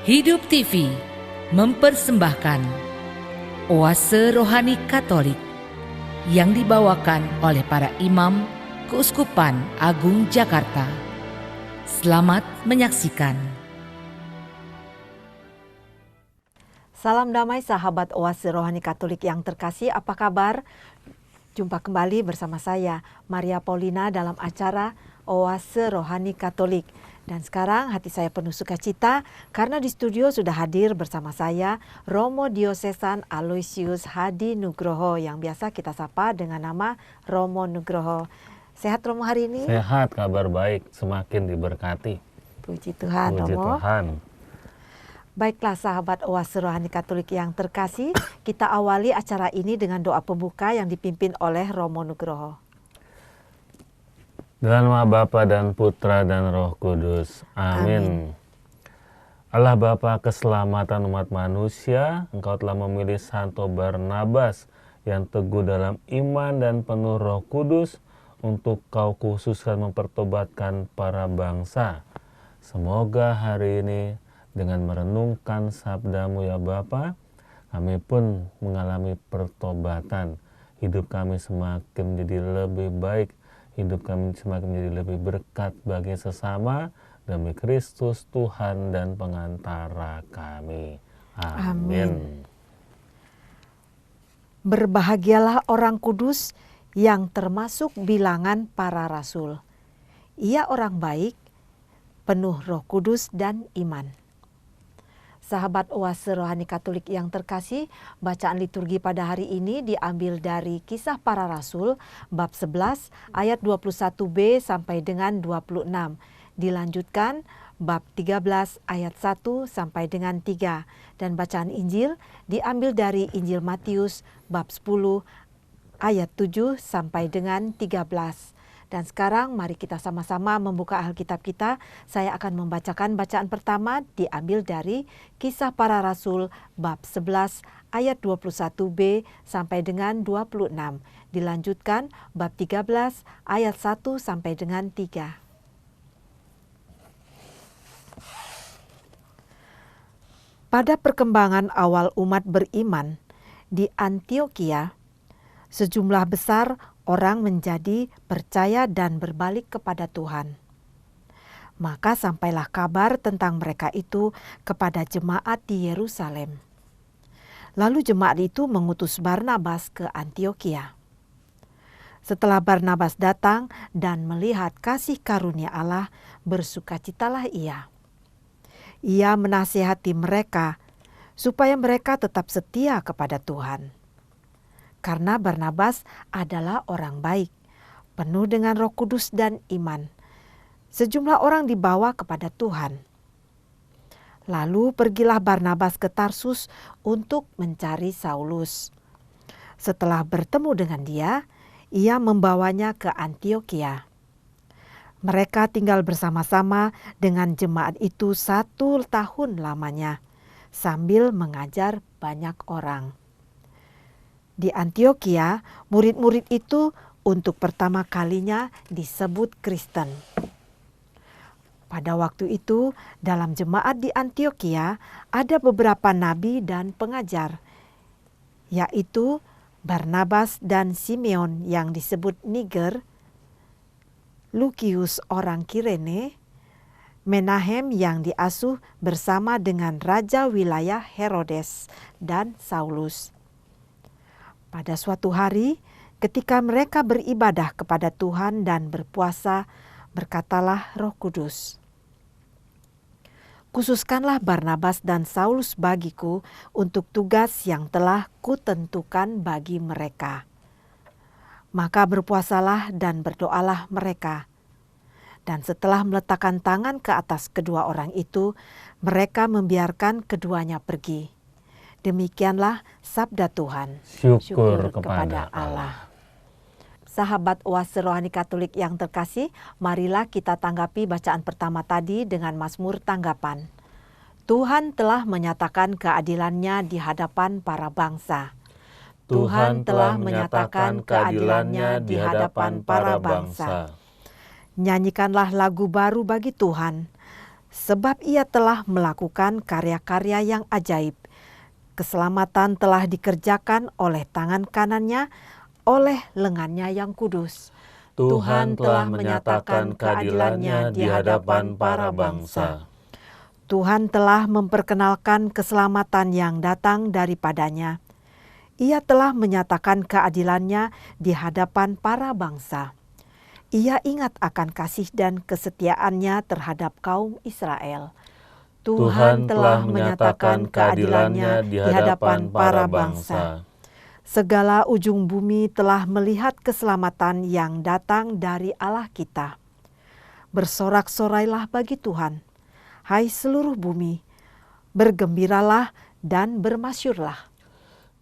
Hidup TV mempersembahkan Oase Rohani Katolik yang dibawakan oleh para imam Keuskupan Agung Jakarta. Selamat menyaksikan. Salam damai sahabat Oase Rohani Katolik yang terkasih, apa kabar? Jumpa kembali bersama saya, Maria Paulina, dalam acara Oase Rohani Katolik. Dan sekarang hati saya penuh sukacita karena di studio sudah hadir bersama saya Romo Diosesan Aloysius Hadi Nugroho yang biasa kita sapa dengan nama Romo Nugroho. Sehat Romo hari ini? Sehat, kabar baik, semakin diberkati. Puji Tuhan, Puji Romo. Tuhan. Baiklah sahabat Oase Rohani Katolik yang terkasih, kita awali acara ini dengan doa pembuka yang dipimpin oleh Romo Nugroho. Dalam nama Bapa dan Putra dan Roh Kudus. Amin. Allah Bapa keselamatan umat manusia, Engkau telah memilih Santo Barnabas yang teguh dalam iman dan penuh Roh Kudus untuk Kau khususkan mempertobatkan para bangsa. Semoga hari ini dengan merenungkan sabda-Mu ya Bapa, kami pun mengalami pertobatan. Hidup kami semakin menjadi lebih baik. Hidup kami semakin menjadi lebih berkat bagi sesama demi Kristus Tuhan dan pengantara kami. Amin. Berbahagialah orang kudus yang termasuk bilangan para rasul. Ia orang baik, penuh Roh Kudus dan iman. Sahabat Oase Rohani Katolik yang terkasih, bacaan liturgi pada hari ini diambil dari Kisah Para Rasul bab 11 ayat 21b sampai dengan 26. Dilanjutkan bab 13 ayat 1 sampai dengan 3. Dan bacaan Injil diambil dari Injil Matius bab 10 ayat 7 sampai dengan 13. Dan sekarang mari kita sama-sama membuka Alkitab kita. Saya akan membacakan bacaan pertama diambil dari Kisah Para Rasul bab 11 ayat 21b sampai dengan 26. Dilanjutkan bab 13 ayat 1 sampai dengan 3. Pada perkembangan awal umat beriman di Antiokhia, sejumlah besar orang menjadi percaya dan berbalik kepada Tuhan. Maka sampailah kabar tentang mereka itu kepada jemaat di Yerusalem. Lalu jemaat itu mengutus Barnabas ke Antiokhia. Setelah Barnabas datang dan melihat kasih karunia Allah, bersukacitalah ia. Ia menasihati mereka supaya mereka tetap setia kepada Tuhan. Karena Barnabas adalah orang baik, penuh dengan Roh Kudus dan iman. Sejumlah orang dibawa kepada Tuhan. Lalu pergilah Barnabas ke Tarsus untuk mencari Saulus. Setelah bertemu dengan dia, ia membawanya ke Antiokhia. Mereka tinggal bersama-sama dengan jemaat itu 1 tahun lamanya, sambil mengajar banyak orang. Di Antiokhia, murid-murid itu untuk pertama kalinya disebut Kristen. Pada waktu itu, dalam jemaat di Antiokhia ada beberapa nabi dan pengajar, yaitu Barnabas dan Simeon yang disebut Niger, Lukius orang Kirene, Menahem yang diasuh bersama dengan raja wilayah Herodes, dan Saulus. Pada suatu hari, ketika mereka beribadah kepada Tuhan dan berpuasa, berkatalah Roh Kudus, "Khususkanlah Barnabas dan Saulus bagiku untuk tugas yang telah kutentukan bagi mereka." Maka berpuasalah dan berdoalah mereka. Dan setelah meletakkan tangan ke atas kedua orang itu, mereka membiarkan keduanya pergi. Demikianlah sabda Tuhan. Syukur kepada Allah. Sahabat Oase Rohani Katolik yang terkasih, marilah kita tanggapi bacaan pertama tadi dengan Mazmur tanggapan. Tuhan telah menyatakan keadilannya di hadapan para bangsa. Tuhan telah menyatakan keadilannya di hadapan para bangsa. Nyanyikanlah lagu baru bagi Tuhan. sebab Ia telah melakukan karya-karya yang ajaib. Keselamatan telah dikerjakan oleh tangan kanannya, oleh lengannya yang kudus. Tuhan telah menyatakan keadilannya di hadapan para bangsa. Tuhan telah memperkenalkan keselamatan yang datang daripadanya. Ia telah menyatakan keadilannya di hadapan para bangsa. Ia ingat akan kasih dan kesetiaannya terhadap kaum Israel. Tuhan telah menyatakan keadilannya di hadapan para bangsa. Segala ujung bumi telah melihat keselamatan yang datang dari Allah kita. Bersorak-sorailah bagi Tuhan, hai seluruh bumi, bergembiralah dan bermasyurlah.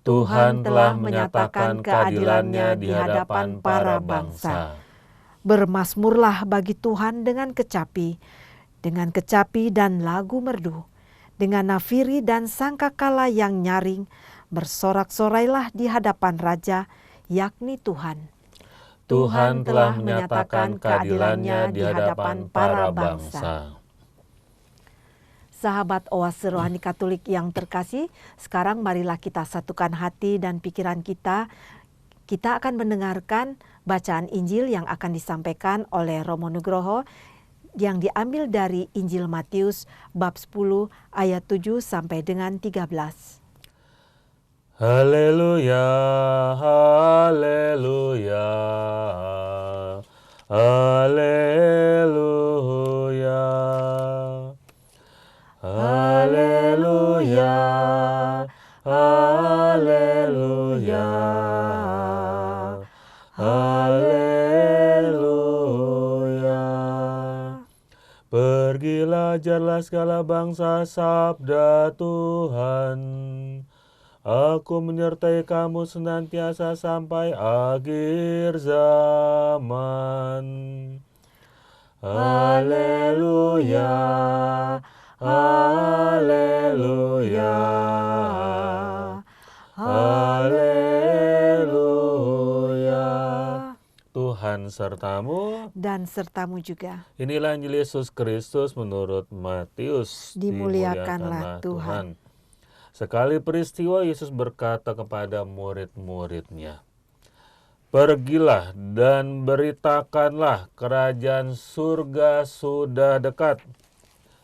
Tuhan telah menyatakan keadilannya di hadapan para bangsa. Bermasmurlah bagi Tuhan dengan kecapi dan lagu merdu, dengan nafiri dan sangkakala yang nyaring, bersorak-sorailah di hadapan Raja, yakni Tuhan. Tuhan telah menyatakan keadilannya di hadapan para bangsa. Sahabat Oase Rohani Katolik yang terkasih, sekarang marilah kita satukan hati dan pikiran kita. Kita akan mendengarkan bacaan Injil yang akan disampaikan oleh Romo Nugroho yang diambil dari Injil Matius bab 10 ayat 7 sampai dengan 13. Haleluya, haleluya, haleluya. Haleluya, haleluya, haleluya. Pergilah ajarlah segala bangsa, sabda Tuhan. Aku menyertai kamu senantiasa sampai akhir zaman. Haleluya, haleluya, haleluya. Tuhan sertamu Dan sertamu juga. Inilah Injil Yesus Kristus menurut Matius. Dimuliakanlah Tuhan. Sekali peristiwa Yesus berkata kepada murid-muridnya, "Pergilah dan beritakanlah kerajaan surga sudah dekat.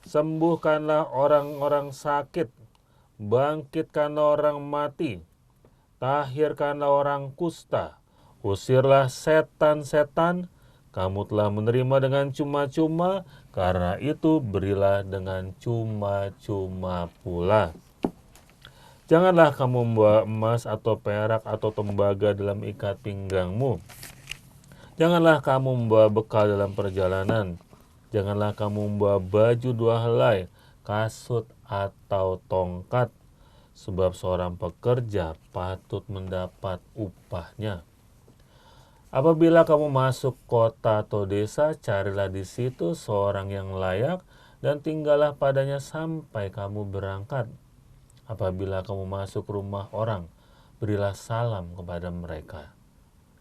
Sembuhkanlah orang-orang sakit, bangkitkanlah orang mati, tahirkanlah orang kusta, usirlah setan-setan. Kamu telah menerima dengan cuma-cuma, karena itu berilah dengan cuma-cuma pula. Janganlah kamu membawa emas atau perak atau tembaga dalam ikat pinggangmu. Janganlah kamu membawa bekal dalam perjalanan. Janganlah kamu membawa baju dua helai, kasut atau tongkat, sebab seorang pekerja patut mendapat upahnya. Apabila kamu masuk kota atau desa, carilah di situ seorang yang layak dan tinggallah padanya sampai kamu berangkat. Apabila kamu masuk rumah orang, berilah salam kepada mereka.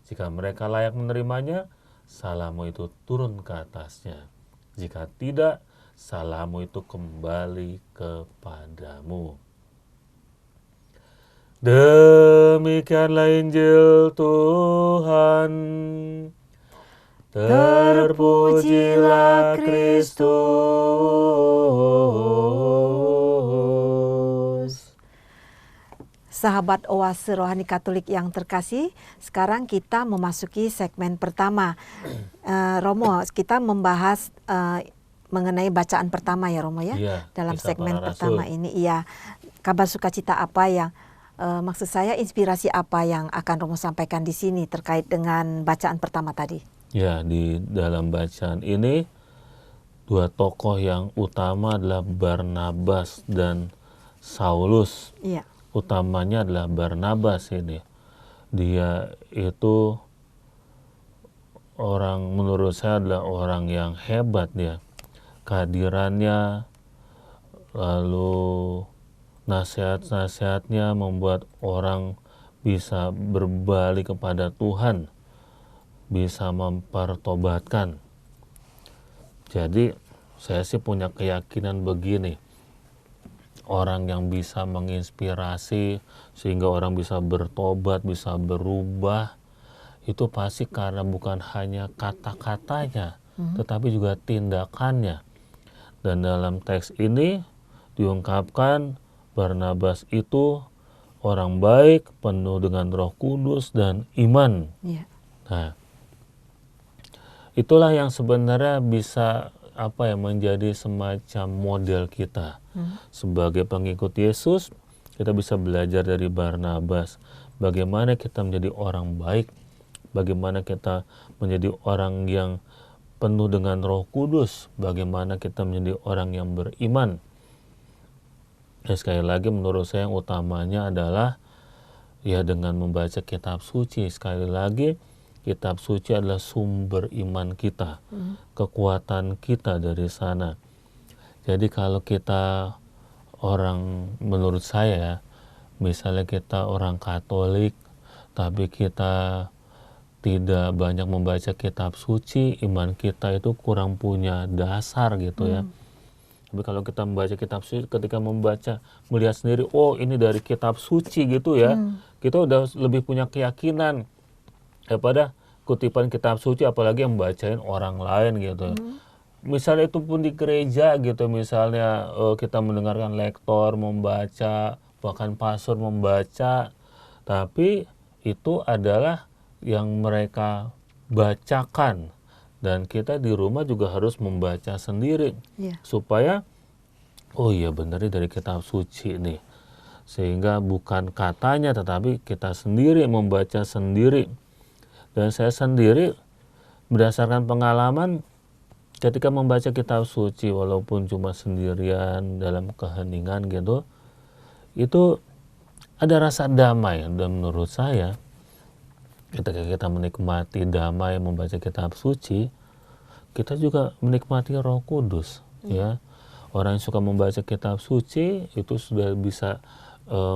Jika mereka layak menerimanya, salammu itu turun ke atasnya. Jika tidak, salammu itu kembali kepadamu." Demikianlah Injil Tuhan. Terpujilah Kristus. Sahabat Oase Rohani Katolik yang terkasih, sekarang kita memasuki segmen pertama. Romo, kita membahas mengenai bacaan pertama ya Romo ya, Iya, dalam kisah segmen para pertama rasul. ini. Iya, kabar sukacita apa yang maksud saya inspirasi apa yang akan Romo sampaikan di sini terkait dengan bacaan pertama tadi? Ya, di dalam bacaan ini dua tokoh yang utama adalah Barnabas dan Saulus. Iya. Utamanya adalah Barnabas ini. Dia itu orang, menurut saya adalah orang yang hebat dia. Kehadirannya, lalu nasihat-nasihatnya membuat orang bisa berbalik kepada Tuhan, bisa mempertobatkan. Jadi saya sih punya keyakinan begini, orang yang bisa menginspirasi sehingga orang bisa bertobat, bisa berubah, itu pasti karena bukan hanya kata-katanya, tetapi juga tindakannya. Dan dalam teks ini diungkapkan Barnabas itu orang baik, penuh dengan Roh Kudus dan iman. Ya. Nah, itulah yang sebenarnya bisa menjadi semacam model kita. Sebagai pengikut Yesus, kita bisa belajar dari Barnabas. Bagaimana kita menjadi orang baik, bagaimana kita menjadi orang yang penuh dengan Roh Kudus, bagaimana kita menjadi orang yang beriman. Dan sekali lagi menurut saya yang utamanya adalah ya dengan membaca kitab suci. Sekali lagi, kitab suci adalah sumber iman kita, kekuatan kita dari sana. Jadi kalau kita menurut saya, misalnya kita orang Katolik, tapi kita tidak banyak membaca kitab suci, iman kita itu kurang punya dasar gitu ya. Tapi kalau kita membaca kitab suci, ketika melihat sendiri, oh ini dari kitab suci gitu ya, kita udah lebih punya keyakinan daripada kutipan kitab suci, apalagi yang bacain orang lain gitu. Misalnya itu pun di gereja gitu, misalnya kita mendengarkan lektor membaca, bahkan pastor membaca, tapi itu adalah yang mereka bacakan, dan kita di rumah juga harus membaca sendiri supaya oh iya benar dari kitab suci nih, sehingga bukan katanya tetapi kita sendiri membaca sendiri. Dan saya sendiri berdasarkan pengalaman ketika membaca kitab suci, walaupun cuma sendirian dalam keheningan gitu, itu ada rasa damai. Dan menurut saya ketika kita menikmati damai membaca kitab suci, kita juga menikmati Roh Kudus. Ya, orang yang suka membaca kitab suci itu sudah bisa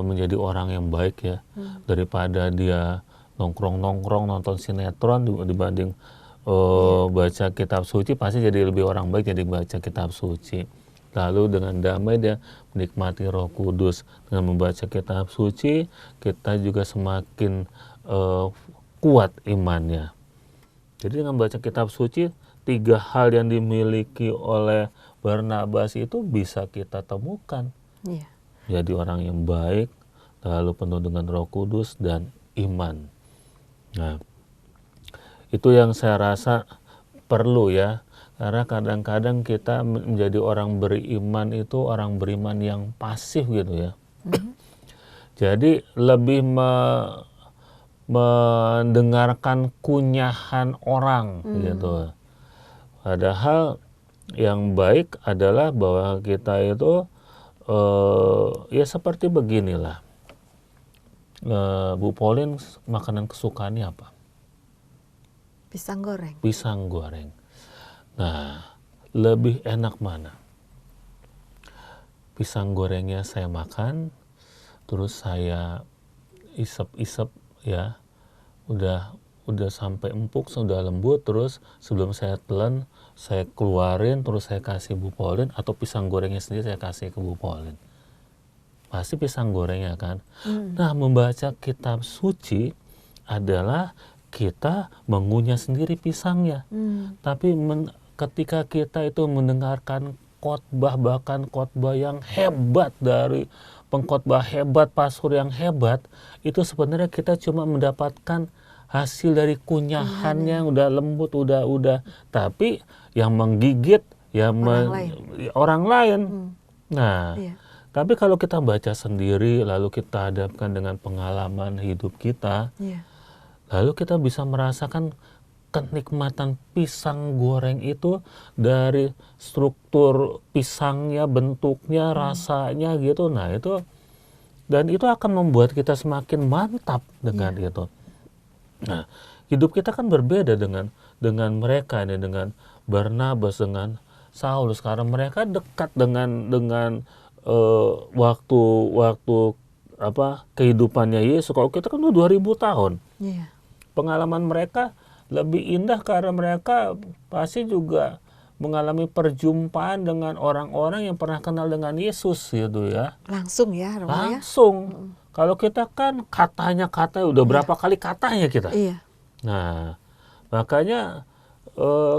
menjadi orang yang baik ya, daripada dia nongkrong nonton sinetron dibanding baca kitab suci. Pasti jadi lebih orang baik jadi baca kitab suci. Lalu dengan damai dia menikmati Roh Kudus. Dengan membaca kitab suci, kita juga semakin kuat imannya. Jadi dengan baca kitab suci, 3 hal yang dimiliki oleh Barnabas itu bisa kita temukan. Jadi orang yang baik, lalu penuh dengan Roh Kudus dan iman. Nah, itu yang saya rasa perlu ya. Karena kadang-kadang kita menjadi orang beriman itu orang beriman yang pasif gitu ya. Jadi lebih mendengarkan kunyahan orang gitu. Padahal yang baik adalah bahwa kita itu ya seperti beginilah. Bu Pauline, makanan kesukaannya apa? Pisang goreng. Pisang goreng. Nah, lebih enak mana? Pisang gorengnya saya makan, terus saya isep-isep ya, udah sampai empuk, sudah lembut, terus sebelum saya telan, saya keluarin, terus saya kasih Bu Pauline, atau pisang gorengnya sendiri saya kasih ke Bu Pauline. Pasti pisang gorengnya kan. Nah, membaca kitab suci adalah kita mengunyah sendiri pisangnya. Tapi ketika kita itu mendengarkan khotbah, bahkan khotbah yang hebat dari pengkhotbah hebat, pastor yang hebat, itu sebenarnya kita cuma mendapatkan hasil dari kunyahannya, udah lembut, udah. Tapi yang menggigit ya orang lain. Nah, tapi kalau kita baca sendiri, lalu kita hadapkan dengan pengalaman hidup kita, lalu kita bisa merasakan kenikmatan pisang goreng itu, dari struktur pisangnya, bentuknya, rasanya gitu. Nah itu, dan itu akan membuat kita semakin mantap dengan itu. Nah, hidup kita kan berbeda dengan mereka nih, dengan Barnabas, dengan Saulus. Karena mereka dekat dengan waktu kehidupannya Yesus. Kalau kita kan udah 2000 tahun. Pengalaman mereka lebih indah karena mereka pasti juga mengalami perjumpaan dengan orang-orang yang pernah kenal dengan Yesus gitu ya. Langsung ya, Romo ya. Langsung. Kalau kita kan katanya udah berapa kali katanya kita. Iya. Nah, makanya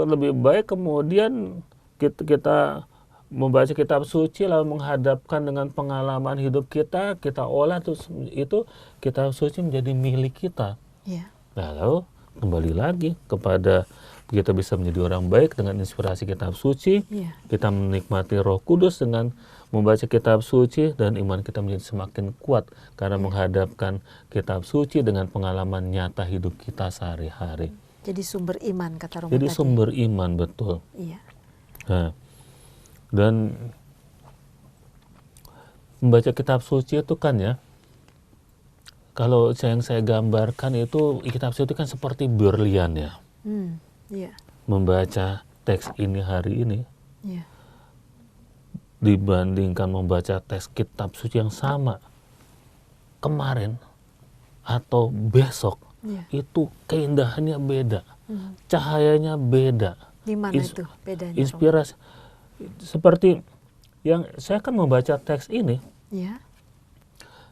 lebih baik kemudian kita membaca kitab suci lalu menghadapkan dengan pengalaman hidup kita olah terus itu kitab suci menjadi milik kita. Iya. Nah, lalu kembali lagi kepada kita bisa menjadi orang baik dengan inspirasi kitab suci. Iya. Kita menikmati Roh Kudus dengan membaca kitab suci dan iman kita menjadi semakin kuat karena menghadapkan kitab suci dengan pengalaman nyata hidup kita sehari-hari. Jadi sumber iman kata Romo Jadi tadi. sumber iman, betul. Iya. Nah, dan membaca kitab suci itu kan ya, kalau yang saya gambarkan itu kitab suci kan seperti berlian ya. Iya. Membaca teks ini hari ini Iya. dibandingkan membaca teks kitab suci yang sama kemarin atau besok, Iya. itu keindahannya beda, cahayanya beda. Di mana itu bedanya, Romo? Inspirasi seperti yang saya kan membaca teks ini Iya.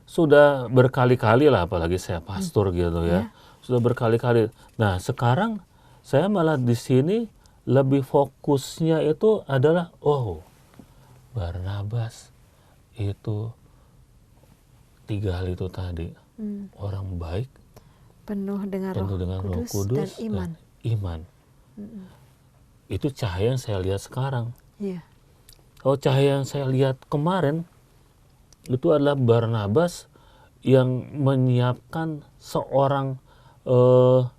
sudah berkali-kali lah, apalagi saya pastor gitu ya, sudah berkali-kali. Nah, sekarang saya malah di sini lebih fokusnya itu adalah Barnabas itu 3 hal itu tadi, orang baik, Penuh dengan penuh dengan Roh Kudus dan iman. iman. Itu cahaya yang saya lihat sekarang. Iya. Kalau cahaya yang saya lihat kemarin itu adalah Barnabas yang menyiapkan seorang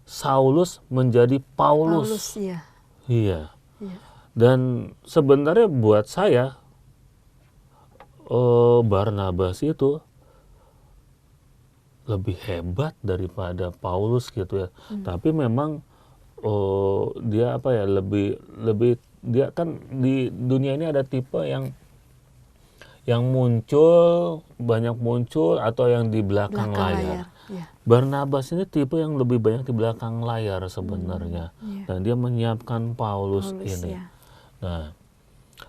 Saulus menjadi Paulus. Paulus, iya. Iya. Iya. Dan sebenarnya buat saya Barnabas itu lebih hebat daripada Paulus gitu ya. Tapi memang dia apa ya, lebih dia kan di dunia ini ada tipe yang banyak muncul atau yang di belakang layar. Iya. Barnabas ini tipe yang lebih banyak di belakang layar sebenarnya. Iya. Dan dia menyiapkan Paulus ini. ya. Nah,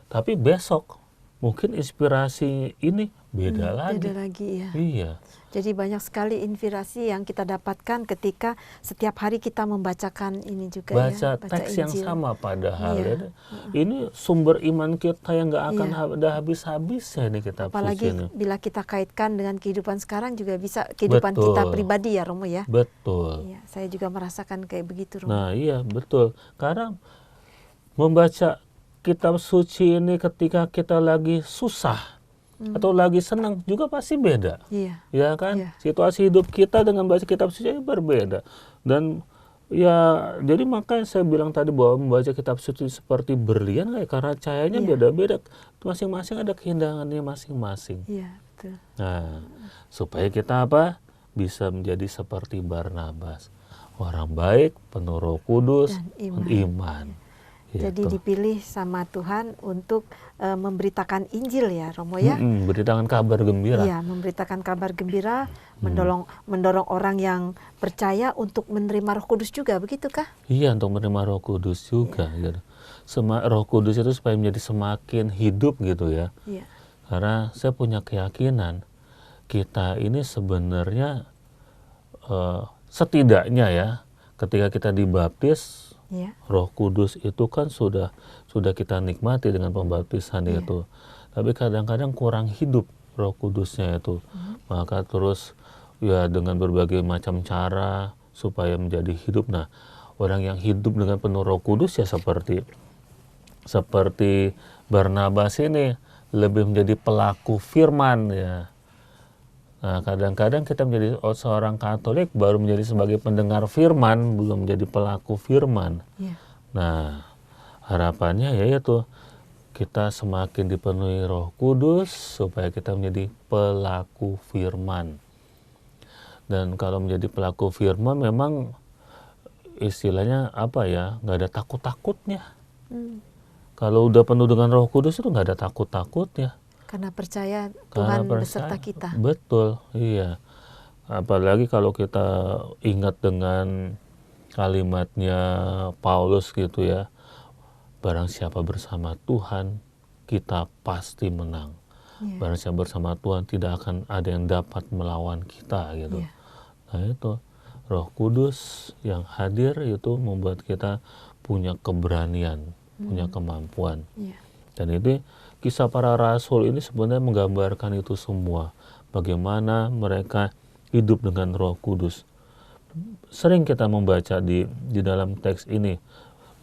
tapi besok mungkin inspirasi ini beda lagi. Beda lagi ya. Iya. Jadi banyak sekali inspirasi yang kita dapatkan ketika setiap hari kita membacakan ini juga Baca ya. Baca teks yang Injil. sama padahal Iya. ya. Ini sumber iman kita yang nggak akan ada habis-habisnya nih kitab Apalagi suci ini. bila kita kaitkan dengan kehidupan sekarang juga bisa kehidupan kita pribadi ya, Romo ya. Betul. Iya, saya juga merasakan kayak begitu, Romo. Nah iya betul. Karena membaca kitab suci ini ketika kita lagi susah atau lagi senang juga pasti beda. Iya. Ya kan? Iya. Situasi hidup kita dengan baca kitab suci ini berbeda. Dan ya jadi makanya saya bilang tadi bahwa membaca kitab suci seperti berlian karena cahayanya beda-beda. Masing-masing ada keindahannya masing-masing. Iya, betul. Nah, supaya kita apa? Bisa menjadi seperti Barnabas. Orang baik, penuh Roh Kudus, Dan iman. Jadi Gitu. dipilih sama Tuhan untuk memberitakan Injil ya, Romo ya. Beritakan kabar gembira. Iya, memberitakan kabar gembira, mendorong orang yang percaya untuk menerima Roh Kudus juga, begitukah? Iya, untuk menerima Roh Kudus juga. Gitu. Roh Kudus itu supaya menjadi semakin hidup gitu ya. Iya. Karena saya punya keyakinan kita ini sebenarnya setidaknya ya, ketika kita dibaptis, Iya. Roh Kudus itu kan sudah kita nikmati dengan pembaptisan itu. Tapi kadang-kadang kurang hidup Roh Kudusnya itu. Maka terus ya dengan berbagai macam cara supaya menjadi hidup. Nah, orang yang hidup dengan penuh Roh Kudus ya seperti Barnabas ini lebih menjadi pelaku firman ya. Nah, kadang-kadang kita menjadi seorang Katolik baru menjadi sebagai pendengar firman, belum menjadi pelaku firman. Iya. Nah, harapannya yaitu kita semakin dipenuhi Roh Kudus supaya kita menjadi pelaku firman. Dan kalau menjadi pelaku firman memang istilahnya apa ya, nggak ada takut-takutnya. Kalau udah penuh dengan Roh Kudus itu nggak ada takut-takutnya. Karena percaya Tuhan beserta kita. Betul, iya. Apalagi kalau kita ingat dengan kalimatnya Paulus gitu ya. barang siapa bersama Tuhan, kita pasti menang. Iya. Barang siapa bersama Tuhan, tidak akan ada yang dapat melawan kita gitu. Iya. Nah itu Roh Kudus yang hadir itu membuat kita punya keberanian, punya kemampuan. Iya. Dan ini kisah para rasul ini sebenarnya menggambarkan itu semua. Bagaimana mereka hidup dengan Roh Kudus. Sering kita membaca di dalam teks ini.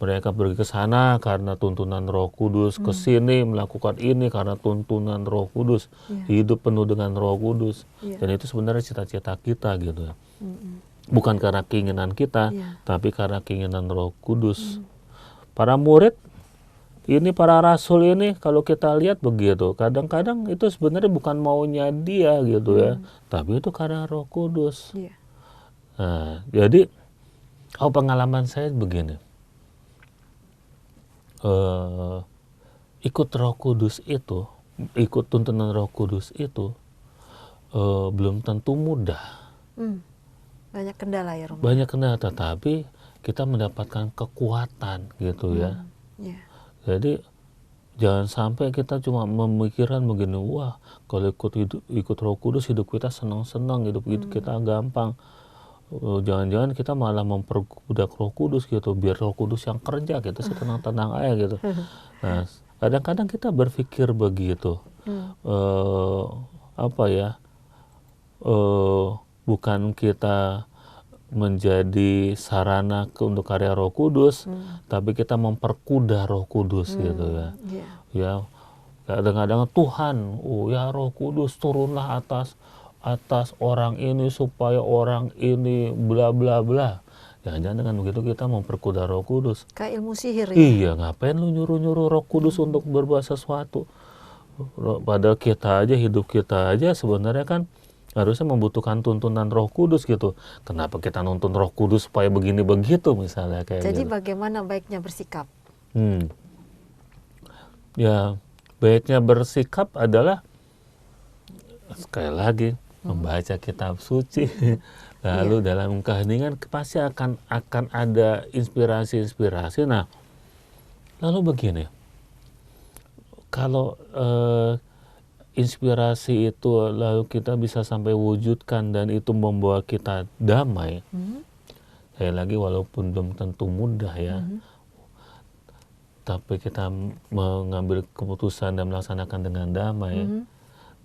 Mereka pergi ke sana karena tuntunan Roh Kudus, ke sini melakukan ini karena tuntunan Roh Kudus. Hidup penuh dengan Roh Kudus. Dan itu sebenarnya cita-cita kita gitu ya. Bukan karena keinginan kita, tapi karena keinginan Roh Kudus. Para murid ini, para rasul ini, kalau kita lihat begitu, kadang-kadang itu sebenarnya bukan maunya dia gitu ya, tapi itu karena Roh Kudus. Iya. Nah, jadi pengalaman saya begini, ikut Roh Kudus itu, ikut tuntunan Roh Kudus itu belum tentu mudah. Banyak kendala ya Romo. Banyak kendala, tetapi kita mendapatkan kekuatan gitu ya. Iya. Jadi jangan sampai kita cuma memikirkan begini, wah kalau ikut Roh Kudus hidup kita senang-senang, hidup kita gampang. Jangan-jangan kita malah memperbudak Roh Kudus gitu, biar Roh Kudus yang kerja gitu, tenang-tenang aja gitu. Nah, kadang-kadang kita berpikir begitu, bukan kita menjadi sarana untuk karya Roh Kudus, tapi kita memperkuda Roh Kudus gitu ya. Iya. Ya, kadang-kadang Tuhan, ya Roh Kudus turunlah atas orang ini supaya orang ini bla bla bla. Jangan-jangan dengan begitu kita memperkuda Roh Kudus. Kayak ilmu sihir ya. Iya, ngapain lu nyuruh-nyuruh Roh Kudus untuk berbuat sesuatu? Padahal kita aja, hidup kita aja sebenarnya kan harusnya membutuhkan tuntunan Roh Kudus gitu. Kenapa kita nuntun Roh Kudus supaya begini begitu misalnya kayak Jadi gitu. bagaimana baiknya bersikap? Ya, baiknya bersikap adalah sekali lagi membaca kitab suci. Lalu dalam keheningan pasti akan ada inspirasi-inspirasi. Nah, lalu begini, kalau inspirasi itu lalu kita bisa sampai wujudkan dan itu membawa kita damai, sekali lagi walaupun belum tentu mudah ya, tapi kita mengambil keputusan dan melaksanakan dengan damai.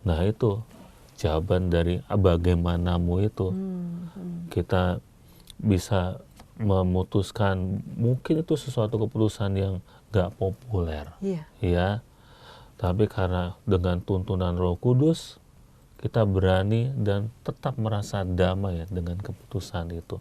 Nah itu jawaban dari bagaimanamu itu. Kita bisa memutuskan, mungkin itu sesuatu keputusan yang gak populer. Iya. Ya, tapi karena dengan tuntunan Roh Kudus, kita berani dan tetap merasa damai dengan keputusan itu.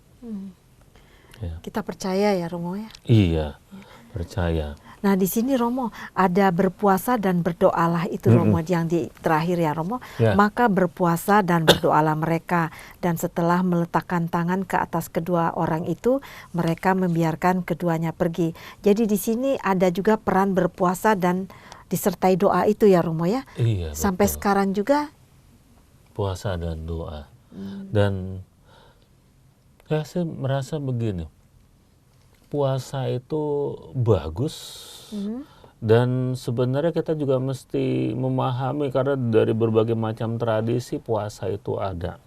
Ya. Kita percaya ya Romo ya. Iya, percaya. Nah di sini Romo ada berpuasa dan berdoalah itu Romo yang di terakhir ya Romo. Ya. Maka berpuasa dan berdoalah mereka, dan setelah meletakkan tangan ke atas kedua orang itu, mereka membiarkan keduanya pergi. Jadi di sini ada juga peran berpuasa dan disertai doa itu ya Romo ya. Iya, Sampai betul. sekarang juga. Puasa dan doa. Dan saya sih merasa begini, puasa itu bagus, dan sebenarnya kita juga mesti memahami karena dari berbagai macam tradisi puasa itu ada,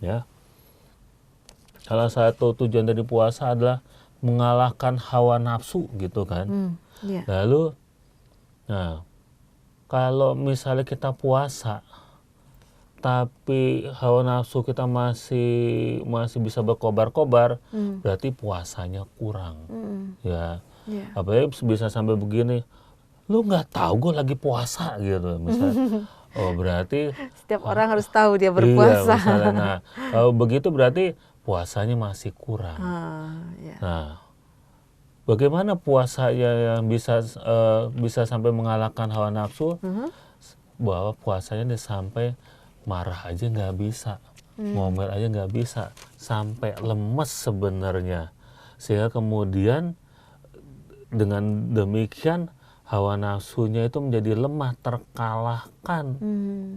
ya. Salah satu tujuan dari puasa adalah mengalahkan hawa nafsu gitu kan. Iya. Lalu, nah kalau misalnya kita puasa tapi hawa nafsu kita masih bisa berkobar-kobar, berarti puasanya kurang. Ya, apalagi bisa sampai begini, lu nggak tahu gue lagi puasa gitu, misalnya. Oh berarti Setiap orang harus tahu dia berpuasa. Iya, misalnya. Nah, kalau begitu berarti puasanya masih kurang. Ya. Nah, bagaimana puasanya yang bisa sampai mengalahkan hawa nafsu? Bahwa puasanya dia sampai marah aja nggak bisa, ngomel aja nggak bisa, sampai lemes sebenarnya, sehingga kemudian dengan demikian hawa nafsunya itu menjadi lemah, terkalahkan.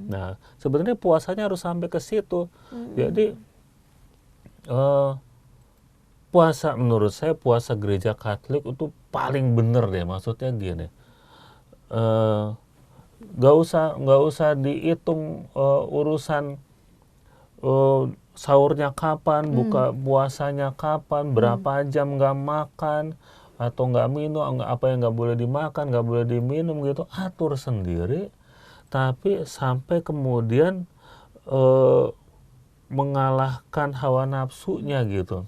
Nah sebenarnya puasanya harus sampai ke situ. Jadi puasa, menurut saya puasa gereja Katolik itu paling bener deh. Maksudnya gini, nggak usah dihitung urusan sahurnya kapan, buka puasanya kapan, berapa jam nggak makan atau nggak minum, apa yang nggak boleh dimakan, nggak boleh diminum gitu, atur sendiri. Tapi sampai kemudian mengalahkan hawa nafsunya gitu.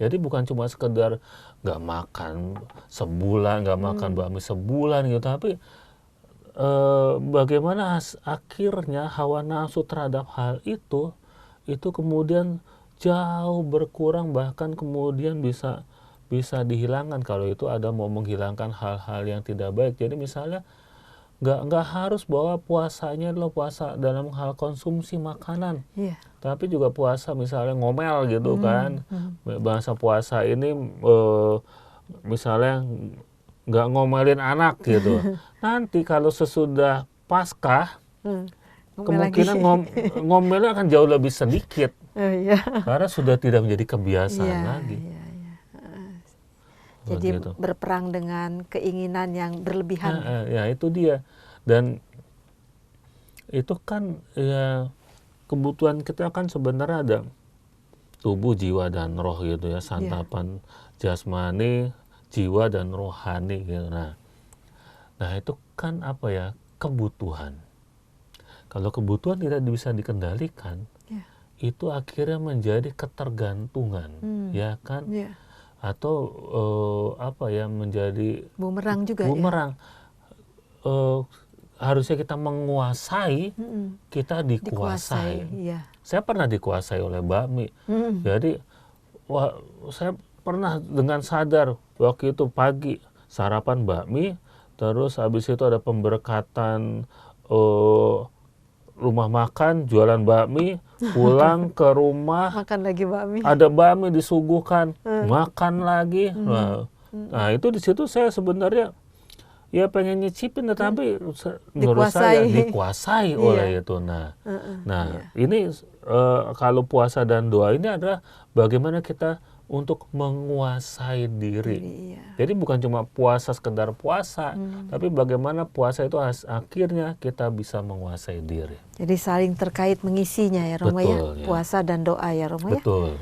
Jadi bukan cuma sekedar nggak makan sebulan, nggak makan bakmi sebulan gitu, tapi bagaimana akhirnya hawa nafsu terhadap hal itu kemudian jauh berkurang, bahkan kemudian bisa dihilangkan kalau itu ada mau menghilangkan hal-hal yang tidak baik. Jadi misalnya nggak harus bahwa puasanya adalah puasa dalam hal konsumsi makanan, tapi juga puasa misalnya ngomel gitu kan. Bahasa puasa ini misalnya nggak ngomelin anak gitu. Nanti kalau sesudah Paskah, kemungkinan ngomelnya akan jauh lebih sedikit. Karena sudah tidak menjadi kebiasaan lagi. Jadi berperang dengan keinginan yang berlebihan. Ya itu dia. Dan itu kan ya kebutuhan kita kan sebenarnya ada tubuh, jiwa, dan roh gitu ya. Santapan jasmani, jiwa, dan rohani gitu. Nah itu kan apa ya, kebutuhan. Kalau kebutuhan tidak bisa dikendalikan, itu akhirnya menjadi ketergantungan, ya kan? Atau apa ya, menjadi bumerang juga. Bumerang. Harusnya kita menguasai, kita dikuasai. Saya pernah dikuasai oleh bakmi. Jadi saya pernah dengan sadar waktu itu pagi sarapan bakmi, terus habis itu ada pemberkatan rumah makan, jualan bakmi, pulang ke rumah, makan lagi bakmi, ada bakmi disuguhkan, makan lagi. Nah itu di situ saya sebenarnya ya pengen nyicipin, tetapi menurut saya dikuasai oleh itu. Ini kalau puasa dan doa ini adalah bagaimana kita untuk menguasai diri. Jadi bukan cuma puasa sekedar puasa, tapi bagaimana puasa itu akhirnya kita bisa menguasai diri. Jadi saling terkait mengisinya ya Romo. Betul, ya, puasa dan doa ya Romo. Betul.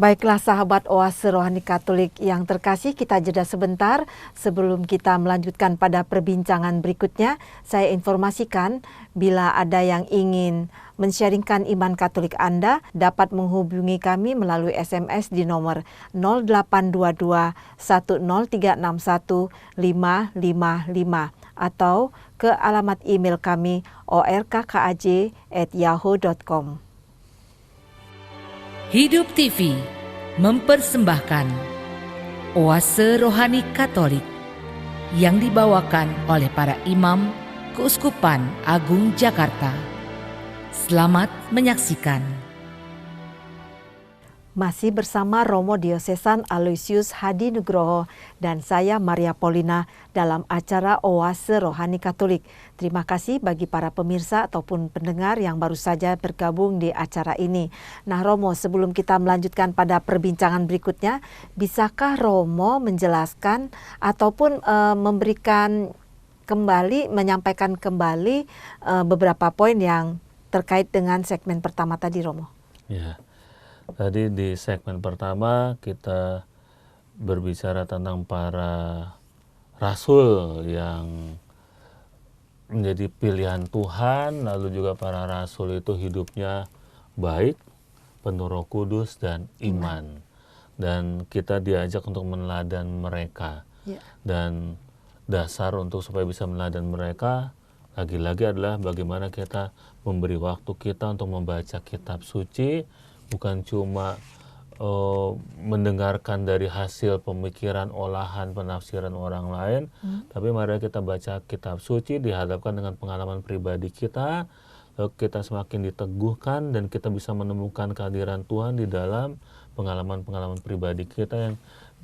Baiklah sahabat Oase Rohani Katolik yang terkasih, kita jeda sebentar sebelum kita melanjutkan pada perbincangan berikutnya. Saya informasikan bila ada yang ingin men-sharingkan iman Katolik Anda dapat menghubungi kami melalui SMS di nomor 0822 10361 555 atau ke alamat email kami orkkaj@yahoo.com. Hidup TV mempersembahkan Oase Rohani Katolik yang dibawakan oleh para imam Keuskupan Agung Jakarta. Selamat menyaksikan. Masih bersama Romo Diosesan Aloysius Hadi Nugroho dan saya Maria Paulina dalam acara Oase Rohani Katolik. Terima kasih bagi para pemirsa ataupun pendengar yang baru saja bergabung di acara ini. Nah Romo, sebelum kita melanjutkan pada perbincangan berikutnya, bisakah Romo menjelaskan ataupun menyampaikan kembali beberapa poin yang terkait dengan segmen pertama tadi Romo? Ya. Tadi di segmen pertama kita berbicara tentang para rasul yang menjadi pilihan Tuhan, lalu juga para rasul itu hidupnya baik, penuh Roh Kudus dan iman. Dan kita diajak untuk meneladani mereka. Dan dasar untuk supaya bisa meneladani mereka lagi-lagi adalah bagaimana kita memberi waktu kita untuk membaca kitab suci. Bukan cuma mendengarkan dari hasil pemikiran, olahan, penafsiran orang lain, tapi mari kita baca kitab suci, dihadapkan dengan pengalaman pribadi kita, lalu kita semakin diteguhkan dan kita bisa menemukan kehadiran Tuhan di dalam pengalaman-pengalaman pribadi kita yang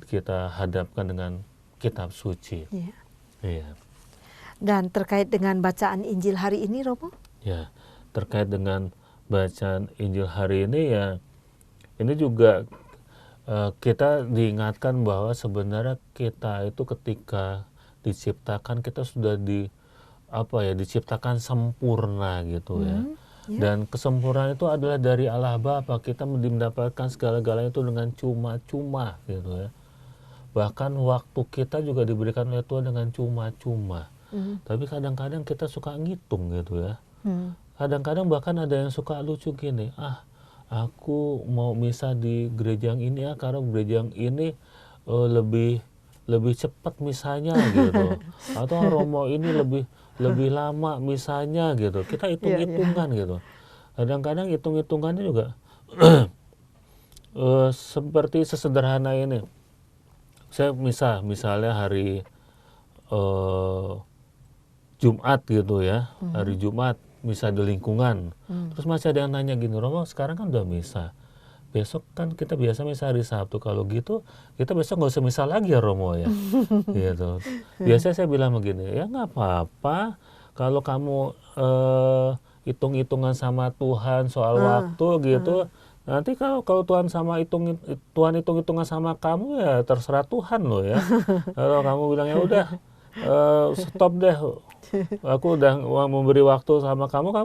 kita hadapkan dengan kitab suci. Iya. Dan terkait dengan bacaan Injil hari ini, Romo? Ya, terkait dengan bacaan Injil hari ini ya, ini juga kita diingatkan bahwa sebenarnya kita itu ketika diciptakan kita sudah diciptakan sempurna gitu ya. Dan kesempurnaan itu adalah dari Allah Bapa. Kita mendapatkan segala-galanya itu dengan cuma-cuma gitu ya. Bahkan waktu kita juga diberikan oleh Tuhan dengan cuma-cuma. Tapi kadang-kadang kita suka ngitung gitu ya. Kadang-kadang bahkan ada yang suka lucu gini, aku mau misa di gereja yang ini ya, karena gereja yang ini lebih cepat misanya gitu. Atau romo ini lebih lama misanya gitu. Kita hitung-hitungan gitu. Kadang-kadang hitung-hitungannya juga seperti sesederhana ini. Saya misalnya hari Jumat gitu ya, hari Jumat misa di lingkungan. Terus masih ada yang nanya gini, Romo sekarang kan udah misa. Besok kan kita biasa misa hari Sabtu. Kalau gitu kita besok nggak usah misa lagi ya Romo ya. Gitu. Biasanya saya bilang begini, ya nggak apa-apa kalau kamu hitung-hitungan sama Tuhan soal waktu gitu. Nanti kalau Tuhan hitung-hitungan sama kamu ya terserah Tuhan loh ya. Kalau kamu bilang ya udah stop deh. Aku udah memberi waktu sama kamu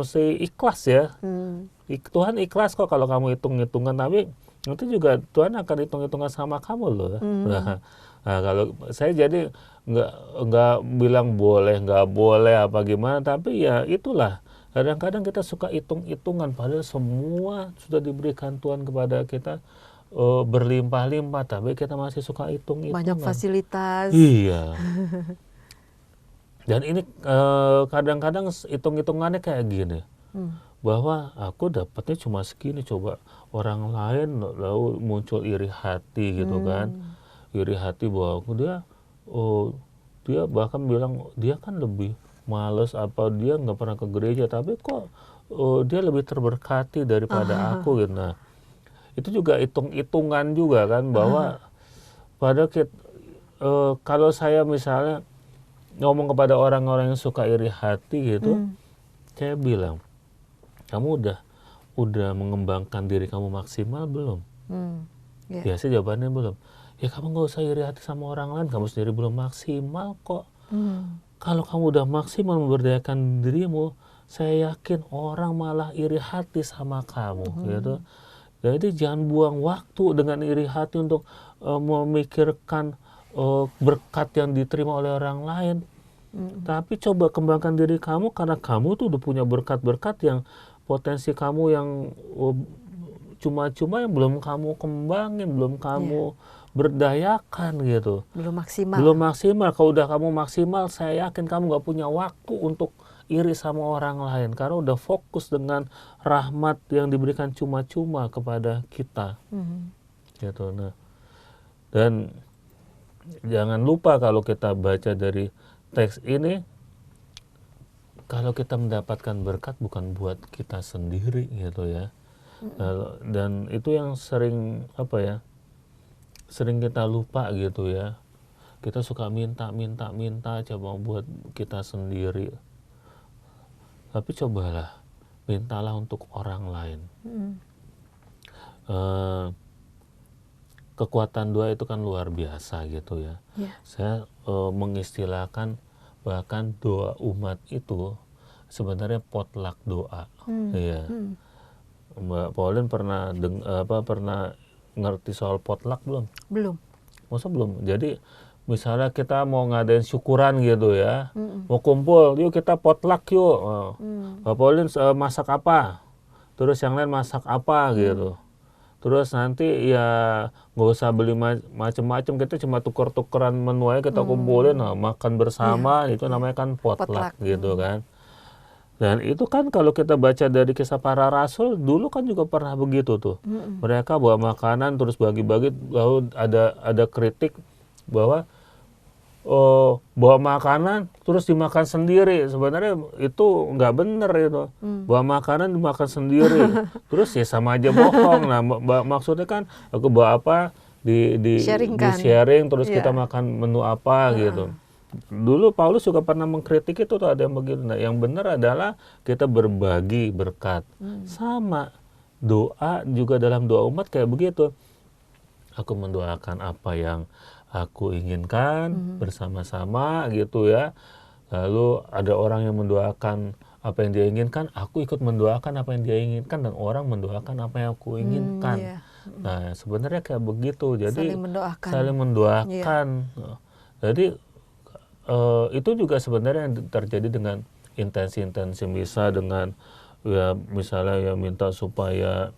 mesti ikhlas ya. Tuhan ikhlas kok kalau kamu hitung-hitungan, tapi nanti juga Tuhan akan hitung-hitungan sama kamu loh. Nah, kalau saya jadi nggak bilang boleh, nggak boleh apa gimana, tapi ya itulah. Kadang-kadang kita suka hitung-hitungan, padahal semua sudah diberikan Tuhan kepada kita berlimpah-limpah, tapi kita masih suka hitung-hitungan. Banyak fasilitas. Iya. Dan ini kadang-kadang hitung-hitungannya kayak gini, bahwa aku dapatnya cuma segini, coba orang lain lalu muncul iri hati gitu kan, iri hati bahwa dia bahkan bilang dia kan lebih males apa dia nggak pernah ke gereja, tapi kok dia lebih terberkati daripada aku gitu. Nah, itu juga hitung-hitungan juga kan, bahwa kalau saya misalnya ngomong kepada orang-orang yang suka iri hati gitu, saya bilang, kamu udah mengembangkan diri kamu maksimal belum? Biasa jawabannya belum. Ya kamu nggak usah iri hati sama orang lain, kamu sendiri belum maksimal kok. Kalau kamu udah maksimal memberdayakan dirimu, saya yakin orang malah iri hati sama kamu gitu. Jadi jangan buang waktu dengan iri hati untuk memikirkan berkat yang diterima oleh orang lain. Tapi coba kembangkan diri kamu, karena kamu tuh udah punya berkat-berkat yang potensi kamu yang cuma-cuma yang belum kamu kembangin, belum kamu berdayakan gitu. Belum maksimal. Belum maksimal. Kalau udah kamu maksimal, saya yakin kamu gak punya waktu untuk iri sama orang lain, karena udah fokus dengan rahmat yang diberikan cuma-cuma kepada kita. Gitu. Nah, dan jangan lupa kalau kita baca dari teks ini, kalau kita mendapatkan berkat bukan buat kita sendiri gitu ya. Dan itu yang sering sering kita lupa gitu ya. Kita suka minta coba buat kita sendiri. Tapi cobalah, mintalah untuk orang lain. Kekuatan doa itu kan luar biasa gitu ya. Saya mengistilahkan bahkan doa umat itu sebenarnya potluck doa. Iya. Mbak Pauline pernah ngerti soal potluck belum? Belum. Masa belum? Jadi misalnya kita mau ngadain syukuran gitu ya, mau kumpul, yuk kita potluck yuk. Mbak Pauline masak apa? Terus yang lain masak apa gitu. Terus nanti ya nggak usah beli macem-macem, kita cuma tuker-tukeran menu aja, kita kumpulin, makan bersama, itu namanya kan potluck gitu kan. Dan itu kan kalau kita baca dari kisah para rasul, dulu kan juga pernah begitu tuh. Mereka bawa makanan terus bagi-bagi, lalu ada kritik bahwa bawa makanan terus dimakan sendiri. Sebenarnya itu nggak bener itu. Bawa makanan dimakan sendiri. Terus ya sama aja bohong. Nah, maksudnya kan aku bawa apa di sharing terus kita makan menu apa gitu. Dulu Paulus juga pernah mengkritik itu tuh, ada yang begitu. Nah, yang benar adalah kita berbagi berkat. Sama doa juga, dalam doa umat kayak begitu. aku mendoakan apa yang aku inginkan bersama-sama gitu ya. Lalu ada orang yang mendoakan apa yang dia inginkan, aku ikut mendoakan apa yang dia inginkan, dan orang mendoakan apa yang aku inginkan. Iya. Nah, sebenarnya kayak begitu. Jadi Saling mendoakan. saling mendoakan. Jadi itu juga sebenarnya yang terjadi dengan intensi-intensi misa, dengan ya misalnya ya minta supaya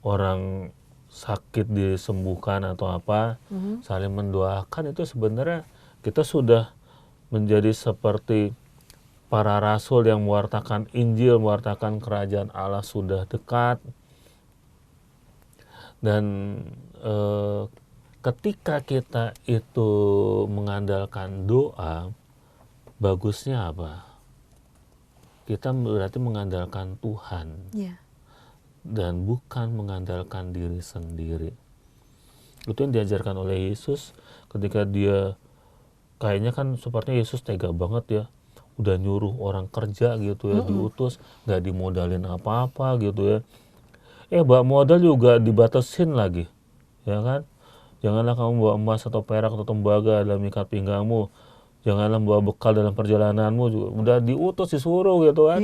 orang sakit disembuhkan atau apa, saling mendoakan. Itu sebenarnya kita sudah menjadi seperti para rasul yang mewartakan Injil, mewartakan kerajaan Allah sudah dekat. Dan ketika kita itu mengandalkan doa, bagusnya apa? Kita berarti mengandalkan Tuhan dan bukan mengandalkan diri sendiri. Itu yang diajarkan oleh Yesus ketika dia, kayaknya kan sepertinya Yesus tega banget ya, udah nyuruh orang kerja gitu ya, diutus, nggak dimodalin apa-apa gitu ya. Bawa modal juga dibatasin lagi, ya kan? Janganlah kamu bawa emas atau perak atau tembaga dalam ikat pinggangmu. Janganlah bawa bekal dalam perjalananmu. Juga udah diutus, disuruh gitu kan.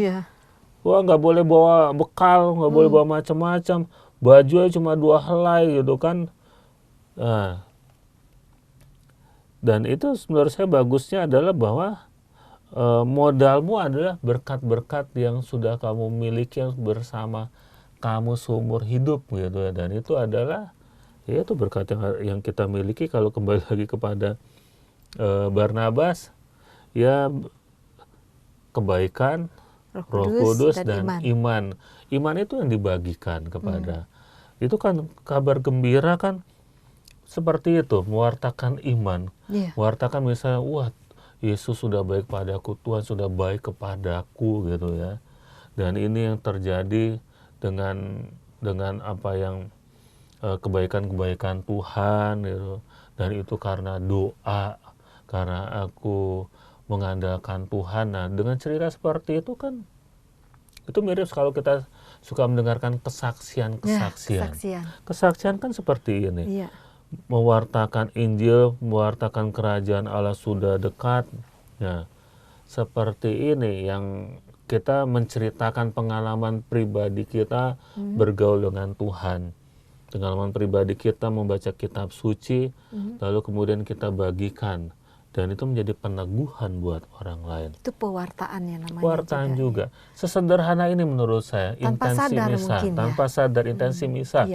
Wah, nggak boleh bawa bekal, nggak boleh bawa macam-macam. Baju aja cuma 2 helai gitu kan. Nah, dan itu menurut saya bagusnya adalah bahwa modalmu adalah berkat-berkat yang sudah kamu miliki, yang bersama kamu seumur hidup gitu ya. Dan itu adalah ya itu berkat yang kita miliki. Kalau kembali lagi kepada Barnabas, ya kebaikan, Roh Kudus dan iman. Iman itu yang dibagikan kepada. Itu kan kabar gembira kan, seperti itu, mewartakan iman. Mewartakan misalnya, wah, Yesus sudah baik padaku, Tuhan sudah baik kepadaku gitu ya. Dan ini yang terjadi dengan apa yang kebaikan-kebaikan Tuhan gitu. Dan itu karena doa, karena aku mengandalkan Tuhan. Nah, dengan cerita seperti itu kan, itu mirip kalau kita suka mendengarkan kesaksian-kesaksian. Kesaksian kan seperti ini. Mewartakan Injil, mewartakan kerajaan Allah sudah dekat. Nah, seperti ini yang kita menceritakan pengalaman pribadi kita bergaul dengan Tuhan. Pengalaman pribadi kita membaca kitab suci, lalu kemudian kita bagikan. Dan itu menjadi peneguhan buat orang lain. Itu pewartaan ya namanya. Pewartaan juga. Sesederhana ini menurut saya, intensi misa. Tanpa sadar intensi misa.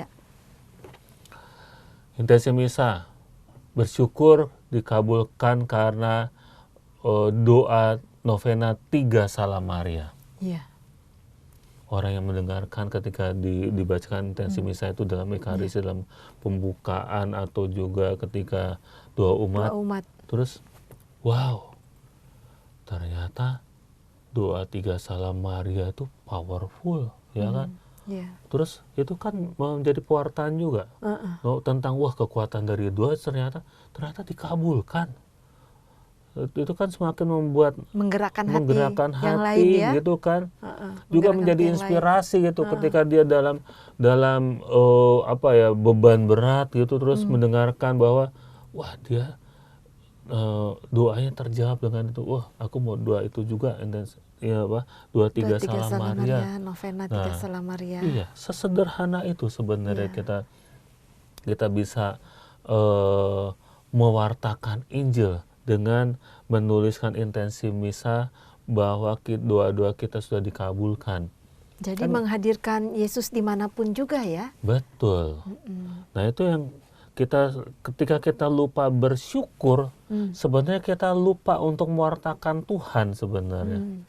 Intensi misa, bersyukur dikabulkan karena doa novena 3 Salam Maria. Orang yang mendengarkan ketika dibacakan intensi misa itu dalam Ekaristi, dalam pembukaan atau juga ketika doa umat. Terus, wow, ternyata doa 3 Salam Maria itu powerful, ya kan? Terus itu kan menjadi pewartaan juga tentang wah, kekuatan dari doa ternyata dikabulkan. Itu kan semakin membuat menggerakkan hati yang lain, ya? Gitu kan. Juga menjadi inspirasi gitu ketika dia dalam beban berat gitu, terus mendengarkan bahwa wah, dia doanya terjawab dengan itu. Wah, aku mau doa itu juga. Doa 3 Salam Maria, novena 3 Salam Maria. Iya, sesederhana itu sebenarnya kita bisa mewartakan Injil dengan menuliskan intensi misa bahwa doa-doa kita sudah dikabulkan. Jadi menghadirkan Yesus dimanapun juga ya. Betul. Nah, itu yang ketika kita lupa bersyukur, sebenarnya kita lupa untuk mewartakan Tuhan sebenarnya.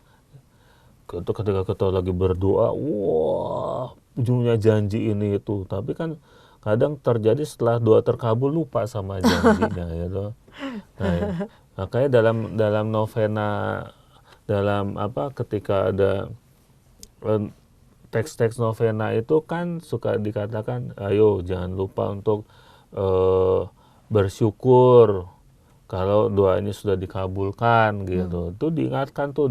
Ketika kita lagi berdoa, wah, ujungnya janji ini itu, tapi kan kadang terjadi setelah doa terkabul lupa sama janjinya gitu. Nah, makanya dalam novena, ketika ada teks-teks novena itu kan suka dikatakan, ayo jangan lupa untuk bersyukur kalau doa ini sudah dikabulkan gitu. Itu diingatkan tuh,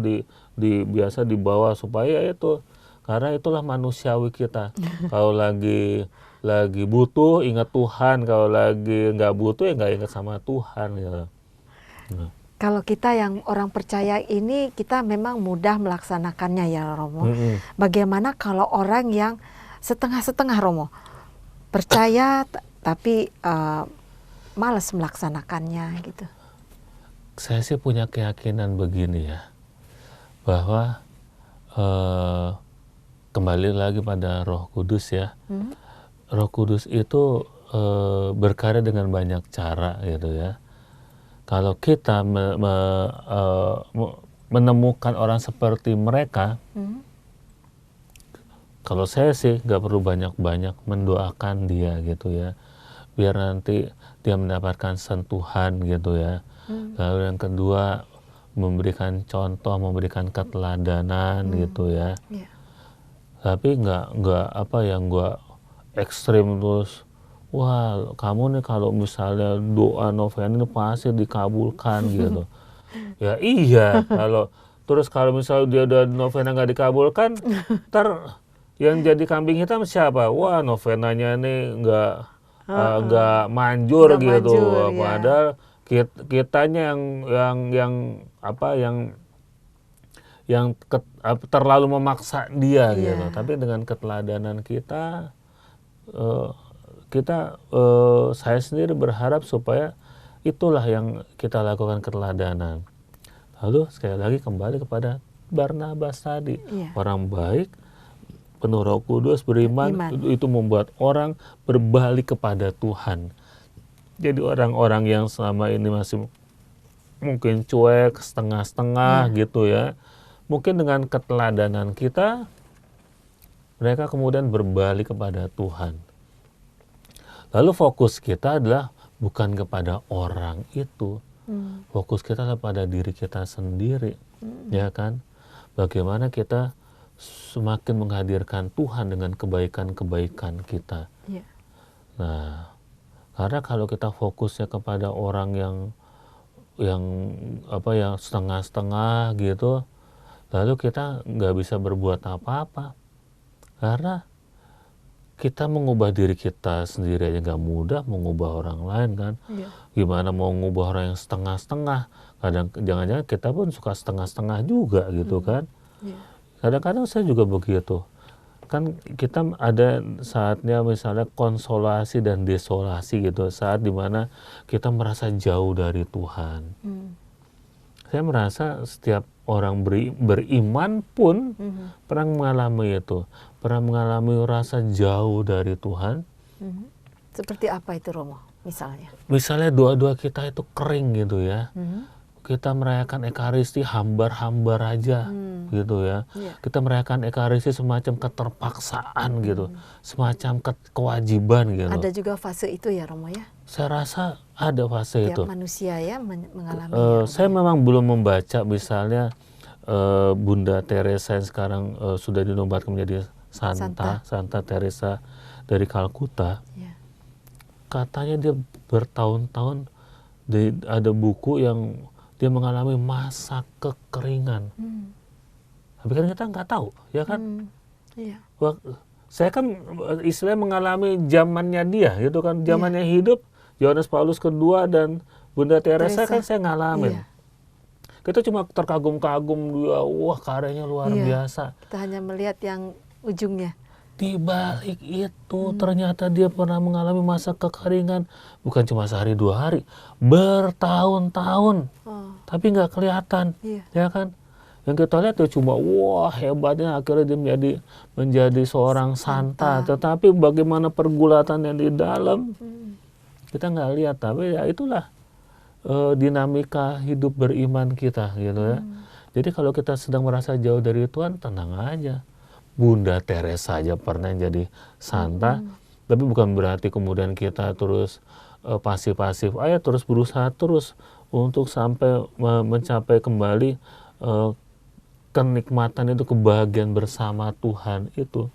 biasa dibawa supaya itu Karena itulah manusiawi kita. Kalau lagi butuh ingat Tuhan, kalau lagi nggak butuh ya nggak ingat sama Tuhan gitu. Nah. Kalau kita yang orang percaya ini, kita memang mudah melaksanakannya ya Romo. Bagaimana kalau orang yang setengah-setengah Romo? Percaya tapi malas melaksanakannya gitu. Saya sih punya keyakinan begini ya, bahwa kembali lagi pada Roh Kudus ya. Roh Kudus itu berkarya dengan banyak cara gitu ya. Kalau kita menemukan orang seperti mereka, kalau saya sih nggak perlu banyak-banyak mendoakan dia gitu ya, biar nanti dia mendapatkan sentuhan gitu ya. Lalu yang kedua, memberikan contoh, memberikan keteladanan gitu ya. Tapi nggak ekstrim terus. Wah, kamu nih kalau misalnya doa novena ini pasti dikabulkan gitu. Ya iya, kalau misalnya dia udah novena nggak dikabulkan, ntar yang jadi kambing hitam siapa? Wah, novenanya ini nggak manjur Nggak gitu. manjur, ya. Padahal kitanya yang terlalu memaksa dia gitu. Tapi dengan keteladanan kita, saya sendiri berharap supaya itulah yang kita lakukan, keteladanan. Lalu sekali lagi kembali kepada Barnabas tadi, orang baik, penuh Roh Kudus, beriman, itu membuat orang berbalik kepada Tuhan. Jadi orang-orang yang selama ini masih mungkin cuek, setengah-setengah gitu ya, mungkin dengan keteladanan kita, mereka kemudian berbalik kepada Tuhan. Lalu fokus kita adalah bukan kepada orang itu, fokus kita adalah pada diri kita sendiri, ya kan? Bagaimana kita semakin menghadirkan Tuhan dengan kebaikan-kebaikan kita. Nah, karena kalau kita fokusnya kepada orang yang setengah-setengah gitu, lalu kita nggak bisa berbuat apa-apa, karena kita mengubah diri kita sendiri aja nggak mudah, mengubah orang lain kan. Gimana mau mengubah orang yang setengah-setengah? Jangan-jangan kita pun suka setengah-setengah juga gitu kan. Kadang-kadang saya juga begitu. Kan kita ada saatnya misalnya konsolasi dan desolasi gitu. Saat dimana kita merasa jauh dari Tuhan. Saya merasa setiap orang beriman pun pernah mengalami itu. Pernah mengalami rasa jauh dari Tuhan. Seperti apa itu Romo misalnya? Misalnya doa-doa kita itu kering gitu ya. Kita merayakan Ekaristi hambar-hambar aja gitu ya. Kita merayakan Ekaristi semacam keterpaksaan gitu. Semacam kewajiban gitu. Ada juga fase itu ya Romo ya? Saya rasa ada fase itu. Tiap manusia ya mengalami. Saya memang belum membaca misalnya Bunda Teresa yang sekarang sudah dinobatkan menjadi Santa Teresa dari Kalkuta. Katanya dia bertahun-tahun ada buku yang dia mengalami masa kekeringan. Tapi kan kita nggak tahu, ya kan? Saya kan istilahnya mengalami zamannya dia, gitu kan? Zamannya hidup Yohanes Paulus II dan Bunda Teresa kan saya ngalamin. Kita cuma terkagum-kagum dia, wah karyanya luar biasa. Kita hanya melihat yang ujungnya. Di balik itu ternyata dia pernah mengalami masa kekeringan, bukan cuma sehari dua hari, bertahun-tahun, tapi nggak kelihatan, ya kan? Yang kita lihat itu cuma wah hebatnya akhirnya dia menjadi seorang santa, tetapi bagaimana pergulatan yang di dalam kita nggak lihat. Tapi ya itulah dinamika hidup beriman kita, gitu ya. Jadi kalau kita sedang merasa jauh dari Tuhan, tenang aja. Bunda Teresa aja pernah jadi santa, tapi bukan berarti kemudian kita terus pasif-pasif aja, terus berusaha terus untuk sampai mencapai kembali kenikmatan itu, kebahagiaan bersama Tuhan itu.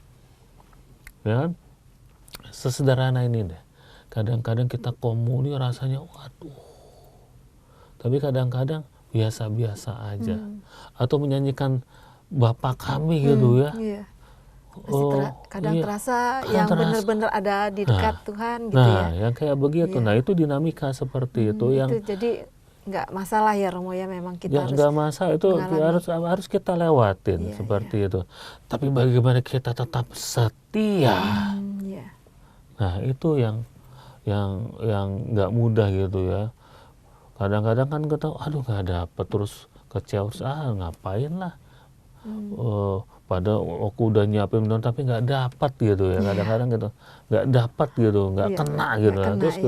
Ya kan? Sesederhana ini deh. Kadang-kadang kita komuni rasanya waduh. Tapi kadang-kadang biasa-biasa aja. Atau menyanyikan Bapa kami gitu ya. kadang iya, terasa kadang yang terasa. benar-benar ada di dekat Nah, Tuhan gitu ya. yang kayak begitu. Iya. Nah, itu dinamika seperti itu yang Itu jadi nggak masalah ya Romo ya, memang kita harus nggak masalah, itu mengalami. harus kita lewatin Iya, seperti itu. Tapi bagaimana kita tetap setia? Iya. Nah, itu yang nggak mudah gitu ya. Kadang-kadang kan kita aduh nggak dapet, terus kecewa, ngapain lah. Pada aku udah nyiapin bener tapi nggak dapat gitu ya. Kadang-kadang gitu nggak dapat gitu, nggak Iya, kena nggak gitu.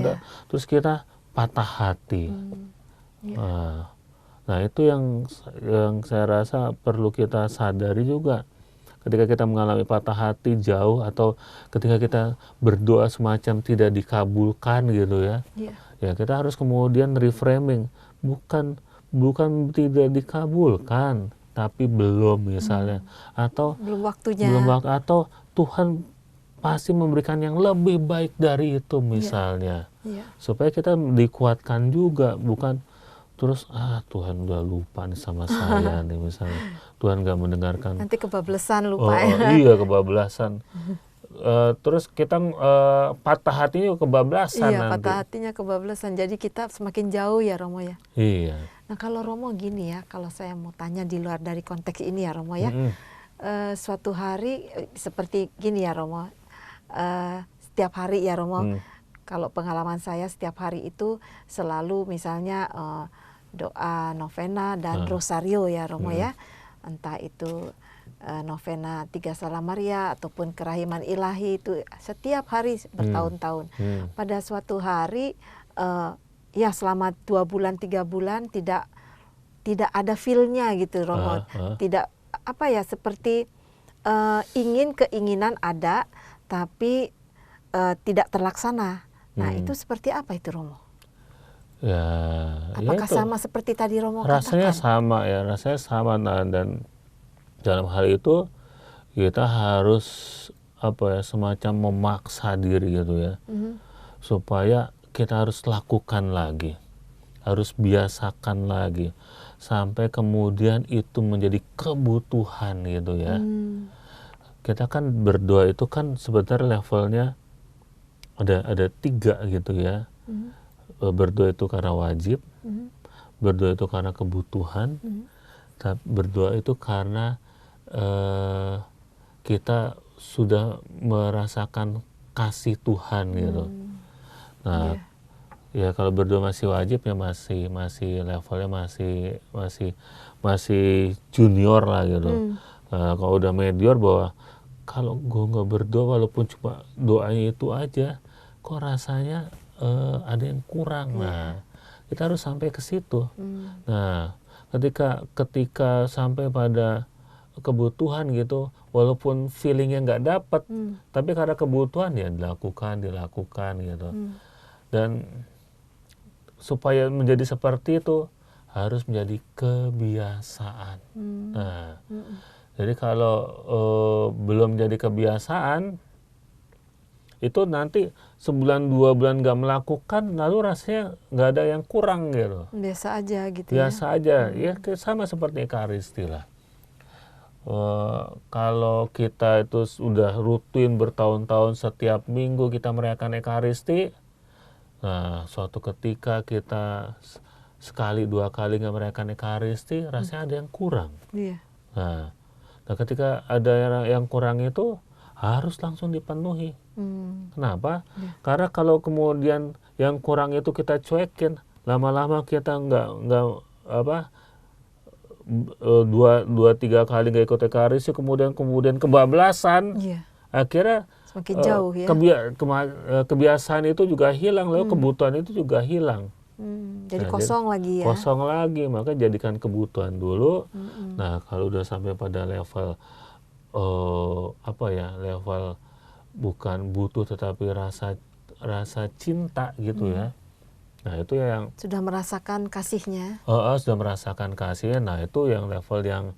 kena, Terus kita patah hati. Iya. Nah, itu yang saya rasa perlu kita sadari juga. Ketika kita mengalami patah hati jauh, atau ketika kita berdoa semacam tidak dikabulkan gitu ya. Iya. Ya, kita harus kemudian reframing. Bukan tidak dikabulkan, tapi belum misalnya. Atau Belum waktunya. atau Tuhan pasti memberikan yang lebih baik dari itu misalnya. Iya. Supaya kita dikuatkan juga, bukan terus Tuhan udah lupa nih sama saya nih misalnya. Tuhan gak mendengarkan. Nanti kebablasan lupa ya. Iya, kebablasan. Terus kita patah hatinya kebablasan Iya, nanti. patah hatinya kebablasan. Jadi kita semakin jauh ya Romo ya. Iya. Nah kalau Romo gini ya, kalau saya mau tanya di luar dari konteks ini ya Romo ya. Suatu hari seperti gini ya Romo. Setiap hari ya Romo. Kalau pengalaman saya setiap hari itu selalu misalnya doa novena dan rosario ya Romo ya. Entah itu novena 3 Salam Maria ataupun kerahiman ilahi, itu setiap hari bertahun-tahun. Pada suatu hari ya selama 2 bulan 3 bulan tidak ada feel-nya gitu Romo. Tidak apa ya, seperti keinginan ada tapi tidak terlaksana. Nah, itu seperti apa itu Romo? Ya, Apakah itu sama seperti tadi Romo rasanya katakan? sama ya, Nah, dan dalam hal itu kita harus semacam memaksa diri gitu ya, supaya kita harus lakukan lagi, harus biasakan lagi, sampai kemudian itu menjadi kebutuhan gitu ya. Kita kan berdoa itu kan sebenarnya levelnya ada 3 gitu ya. Berdoa itu karena wajib, berdoa itu karena kebutuhan, berdoa itu karena kita sudah merasakan kasih Tuhan gitu. Nah, ya kalau berdoa masih wajib ya masih levelnya masih junior lah gitu. Kalau udah medior, bahwa kalau gue nggak berdoa walaupun cuma doanya itu aja, kok rasanya ada yang kurang. Nah, kita harus sampai ke situ. Nah, ketika sampai pada kebutuhan gitu, walaupun feelingnya nggak dapat, tapi karena kebutuhan ya dilakukan gitu. Dan supaya menjadi seperti itu harus menjadi kebiasaan. Nah, jadi kalau belum jadi kebiasaan, itu nanti sebulan 2 bulan nggak melakukan, lalu rasanya nggak ada yang kurang gitu. Biasa aja gitu Biasa aja, ya sama seperti Ekaristi lah. Kalau kita itu sudah rutin bertahun-tahun setiap minggu kita merayakan Ekaristi, nah suatu ketika kita sekali 2 kali nggak merayakan Ekaristi, rasanya ada yang kurang. Iya. Nah, ketika ada yang kurang itu harus langsung dipenuhi. Kenapa? Karena kalau kemudian yang kurang itu kita cuekin, lama-lama kita nggak 2-3 kali nggak ikut Ekaristi, kemudian kebablasan, akhirnya semakin jauh ya. Kebiasaan itu juga hilang, lalu kebutuhan itu juga hilang. Jadi kosong lagi ya. Kosong lagi, maka jadikan kebutuhan dulu. Nah, kalau udah sampai pada level level bukan butuh tetapi rasa cinta gitu ya. Nah, itu yang sudah merasakan kasihnya. Sudah merasakan kasihnya. Nah, itu yang level yang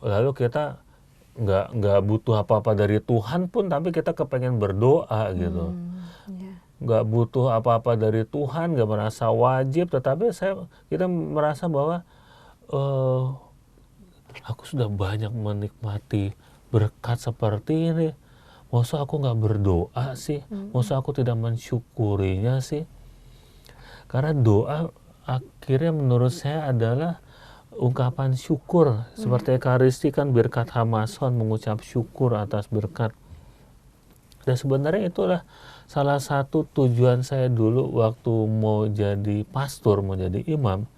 lalu kita nggak butuh apa-apa dari Tuhan pun, tapi kita kepengen berdoa gitu. Nggak butuh apa-apa dari Tuhan, nggak merasa wajib, tetapi kita merasa bahwa aku sudah banyak menikmati berkat seperti ini, masa aku nggak berdoa sih, masa aku tidak mensyukurinya sih. Karena doa akhirnya menurut saya adalah ungkapan syukur. Seperti Ekaristi kan berkat Hamason, mengucap syukur atas berkat. Dan sebenarnya itulah salah satu tujuan saya dulu waktu mau jadi pastor, mau jadi imam.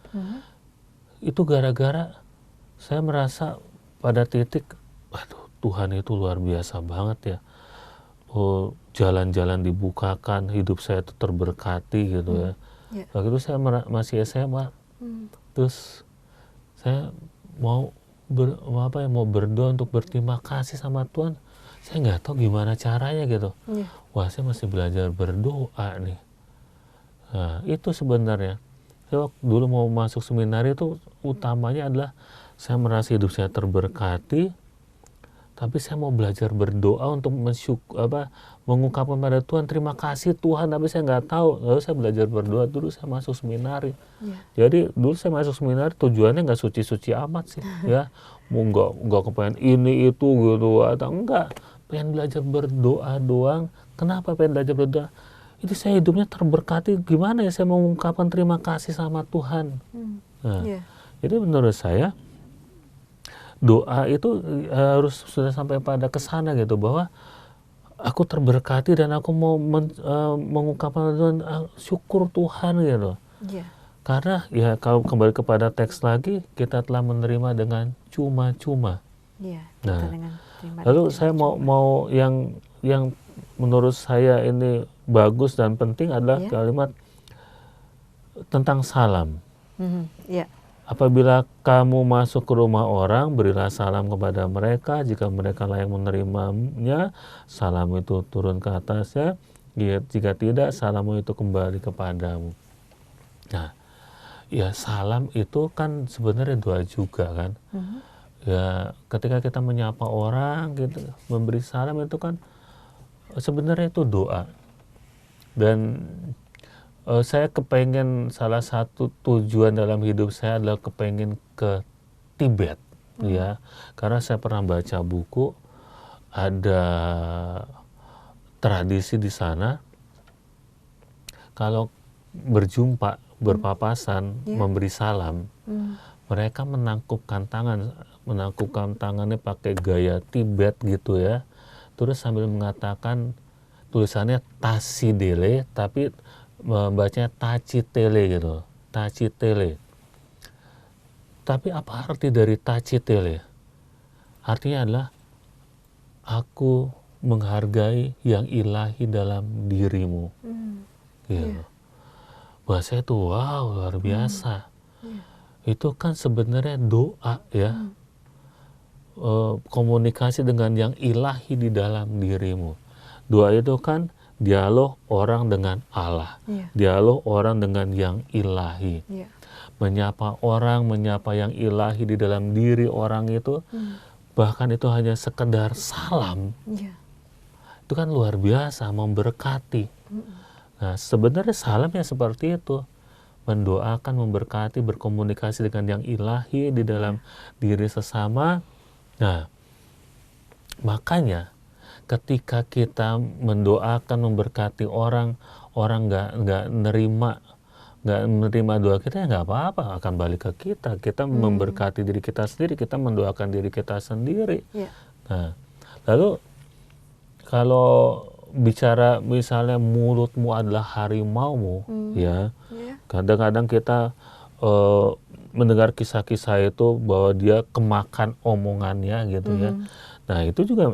Itu gara-gara saya merasa pada titik, aduh, Tuhan itu luar biasa banget ya. Oh, jalan-jalan dibukakan, hidup saya itu terberkati gitu ya. Waktu itu saya masih SMA. Terus saya mau berdoa untuk berterima kasih sama Tuhan. Saya nggak tahu gimana caranya gitu. Wah, saya masih belajar berdoa nih. Nah, itu sebenarnya. Saya dulu mau masuk seminari itu utamanya adalah saya merasa hidup saya terberkati, tapi saya mau belajar berdoa untuk mengungkapkan pada Tuhan, terima kasih Tuhan, tapi saya nggak tahu. Lalu saya belajar berdoa, dulu saya masuk seminari. Jadi dulu saya masuk seminari tujuannya nggak suci-suci amat sih, ya. Mau nggak kepengen ini itu gitu atau enggak, pengen belajar berdoa doang. Kenapa pengen belajar berdoa? Itu saya hidupnya terberkati, gimana ya saya mengungkapkan terima kasih sama Tuhan. Nah, jadi menurut saya doa itu harus sudah sampai pada kesana gitu, bahwa aku terberkati dan aku mau mengungkapkan Tuhan, syukur Tuhan gitu. Karena ya kalau kembali kepada teks lagi, kita telah menerima dengan cuma-cuma. Nah, lalu saya mau yang menurut saya ini bagus dan penting adalah kalimat tentang salam. Apabila kamu masuk ke rumah orang, berilah salam kepada mereka. Jika mereka layak menerimanya, salam itu turun ke atasnya. Jika tidak, salammu itu kembali kepadamu. Nah, ya salam itu kan sebenarnya doa juga kan. Ya, ketika kita menyapa orang, gitu, memberi salam itu kan sebenarnya itu doa. Dan saya kepengen, salah satu tujuan dalam hidup saya adalah kepengen ke Tibet, ya, karena saya pernah baca buku, ada tradisi di sana kalau berjumpa, berpapasan, memberi salam, mereka menangkupkan tangannya pakai gaya Tibet gitu ya, terus sambil mengatakan, tulisannya tasidele tapi membacanya tacitele gitu, tacitele. Tapi apa arti dari tacitele? Artinya adalah aku menghargai yang ilahi dalam dirimu. Gitu. Bahasa itu wow, luar biasa. Itu kan sebenarnya doa ya. Komunikasi dengan yang ilahi di dalam dirimu. Doa itu kan dialog orang dengan Allah, dialog orang dengan yang ilahi. Menyapa orang, menyapa yang ilahi di dalam diri orang itu, bahkan itu hanya sekedar salam. Itu kan luar biasa, memberkati. Nah, sebenarnya salam ya seperti itu. Mendoakan, memberkati, berkomunikasi dengan yang ilahi di dalam diri sesama. Nah, makanya ketika kita mendoakan, memberkati orang nggak menerima doa kita, ya nggak apa-apa, akan balik ke kita. Kita memberkati diri kita sendiri, kita mendoakan diri kita sendiri. Nah, lalu kalau bicara misalnya mulutmu adalah harimaumu, ya, kadang-kadang kita mendengar kisah-kisah itu bahwa dia kemakan omongannya gitu ya. Nah, itu juga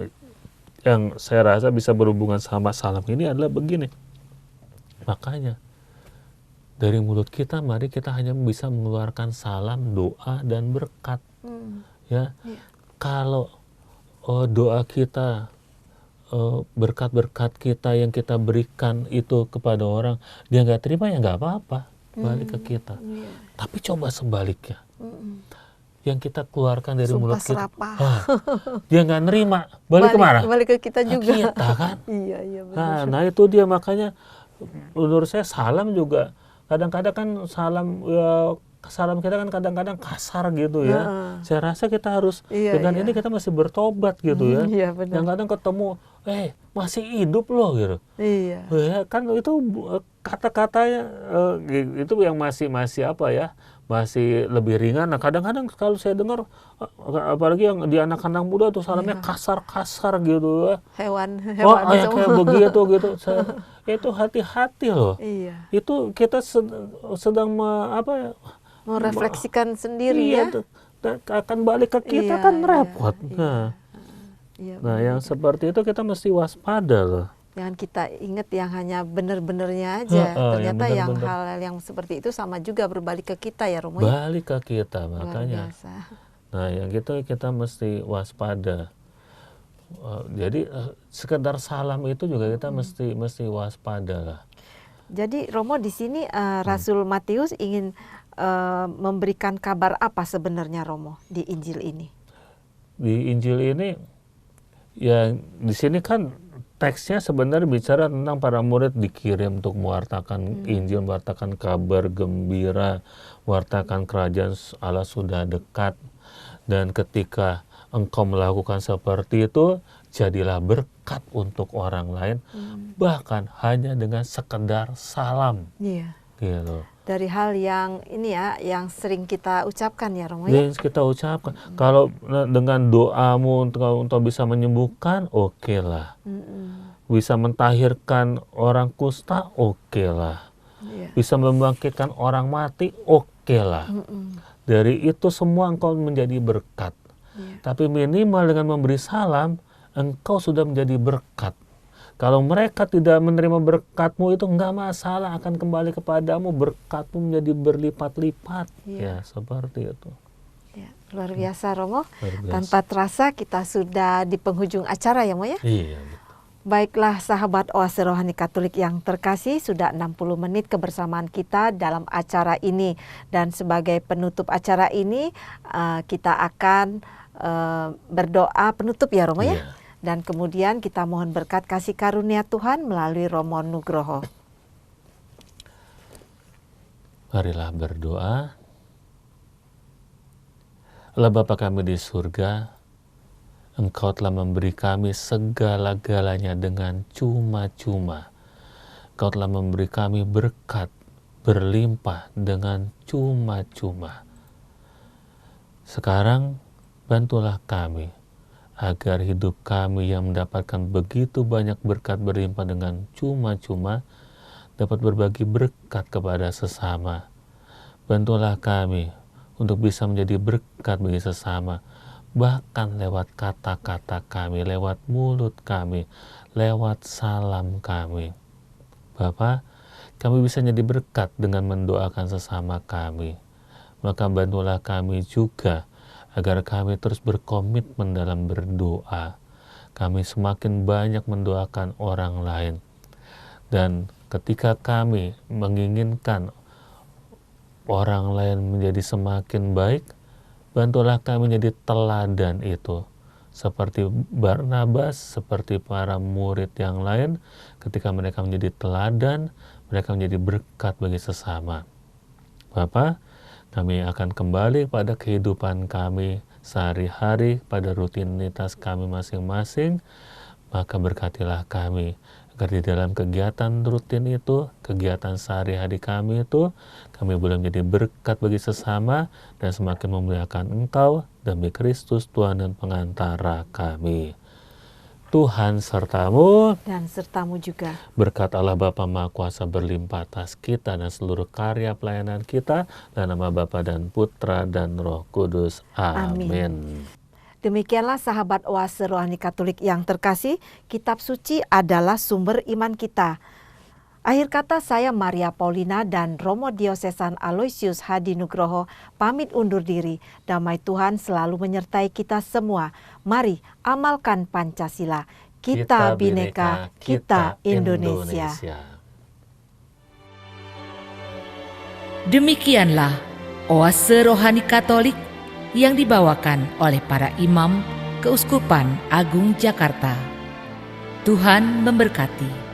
yang saya rasa bisa berhubungan sama salam ini adalah begini. Makanya dari mulut kita, mari kita hanya bisa mengeluarkan salam, doa, dan berkat. Ya, kalau doa kita, berkat-berkat kita yang kita berikan itu kepada orang, dia nggak terima, ya nggak apa-apa, balik ke kita. Tapi coba sebaliknya. Yang kita keluarkan dari mulut kita, dia nggak nerima, balik kemana? Balik ke kita juga. Kita kan. Iya benar. Nah itu dia, makanya menurut saya salam juga kadang-kadang kan salam ya, salam kita kan kadang-kadang kasar gitu ya. Saya rasa kita harus Iya, dengan iya. ini kita mesti bertobat gitu ya. Iya, benar. Yang kadang ketemu, masih hidup loh gitu. Iya. Ya, kan itu kata-katanya itu yang masih apa ya? Masih lebih ringan. Nah, kadang-kadang kalau saya dengar apalagi yang di anak-anak muda tuh salamnya kasar-kasar gitu ya. Hewan Kayak semua. begitu gitu. Itu hati-hati loh. Iya. Itu kita sedang Merefleksikan sendiri iya, ya. akan balik ke kita Iya, kan iya, repot. iya. Iya, Nah, yang seperti itu kita mesti waspada loh. jangan kita ingat yang hanya benar-benarnya aja. Yang Ternyata yang benar-benar. hal yang seperti itu sama juga berbalik ke kita ya, Romo. Ya? Balik ke kita Luar makanya. biasa. Nah, yang kita mesti waspada. Jadi sekedar salam itu juga kita mesti waspada lah. Jadi Romo di sini Rasul Matius ingin memberikan kabar apa sebenarnya Romo di Injil ini? Di Injil ini ya di sini kan teksnya sebenarnya bicara tentang para murid dikirim untuk mewartakan Injil, mewartakan kabar gembira, mewartakan kerajaan Allah sudah dekat. Dan ketika engkau melakukan seperti itu, jadilah berkat untuk orang lain, bahkan hanya dengan sekedar salam. Iya. Gitu. Dari hal yang ini ya, yang sering kita ucapkan ya Romo ya. Yang kita ucapkan, kalau dengan doamu untuk bisa menyembuhkan, oke lah. Bisa mentahirkan orang kusta, oke lah. Iya. Bisa membangkitkan orang mati, oke lah. Dari itu semua engkau menjadi berkat. Iya. Tapi minimal dengan memberi salam, engkau sudah menjadi berkat. Kalau mereka tidak menerima berkatmu itu enggak masalah, akan kembali kepadamu, berkatmu menjadi berlipat-lipat. Iya. Ya, seperti itu. Ya, luar biasa Romo. Luar biasa. Tanpa terasa kita sudah di penghujung acara ya Mo ya. Iya, betul. Baiklah sahabat Oase Rohani Katolik yang terkasih, sudah 60 menit kebersamaan kita dalam acara ini. Dan sebagai penutup acara ini kita akan berdoa penutup ya Romo ya. Iya. Dan kemudian kita mohon berkat kasih karunia Tuhan melalui Romo Nugroho. Marilah berdoa. Allah Bapa kami di surga, Engkau telah memberi kami segala-galanya dengan cuma-cuma. Engkau telah memberi kami berkat berlimpah dengan cuma-cuma. Sekarang bantulah kami agar hidup kami yang mendapatkan begitu banyak berkat berlimpah dengan cuma-cuma dapat berbagi berkat kepada sesama. Bantulah kami untuk bisa menjadi berkat bagi sesama, bahkan lewat kata-kata kami, lewat mulut kami, lewat salam kami. Bapa, kami bisa jadi berkat dengan mendoakan sesama kami. Maka bantulah kami juga agar kami terus berkomitmen dalam berdoa. Kami semakin banyak mendoakan orang lain. Dan ketika kami menginginkan orang lain menjadi semakin baik, bantulah kami menjadi teladan itu. Seperti Barnabas, seperti para murid yang lain, ketika mereka menjadi teladan, mereka menjadi berkat bagi sesama. Bapa, kami akan kembali pada kehidupan kami sehari-hari, pada rutinitas kami masing-masing, maka berkatilah kami, agar di dalam kegiatan rutin itu, kegiatan sehari-hari kami itu, kami boleh menjadi berkat bagi sesama, dan semakin memuliakan Engkau, demi Kristus Tuhan dan pengantara kami. Tuhan sertamu, Dan sertamu juga. berkat Allah Bapa Maha Kuasa berlimpah atas kita dan seluruh karya pelayanan kita, dalam nama Bapa dan Putra dan Roh Kudus. Amin. Demikianlah sahabat Oase Rohani Katolik yang terkasih, kitab suci adalah sumber iman kita. Akhir kata, saya Maria Paulina dan Romo Diosesan Aloysius Hadi Nugroho pamit undur diri. Damai Tuhan selalu menyertai kita semua. Mari amalkan Pancasila. Kita Bhinneka, kita Indonesia. Demikianlah Oase Rohani Katolik yang dibawakan oleh para imam Keuskupan Agung Jakarta. Tuhan memberkati.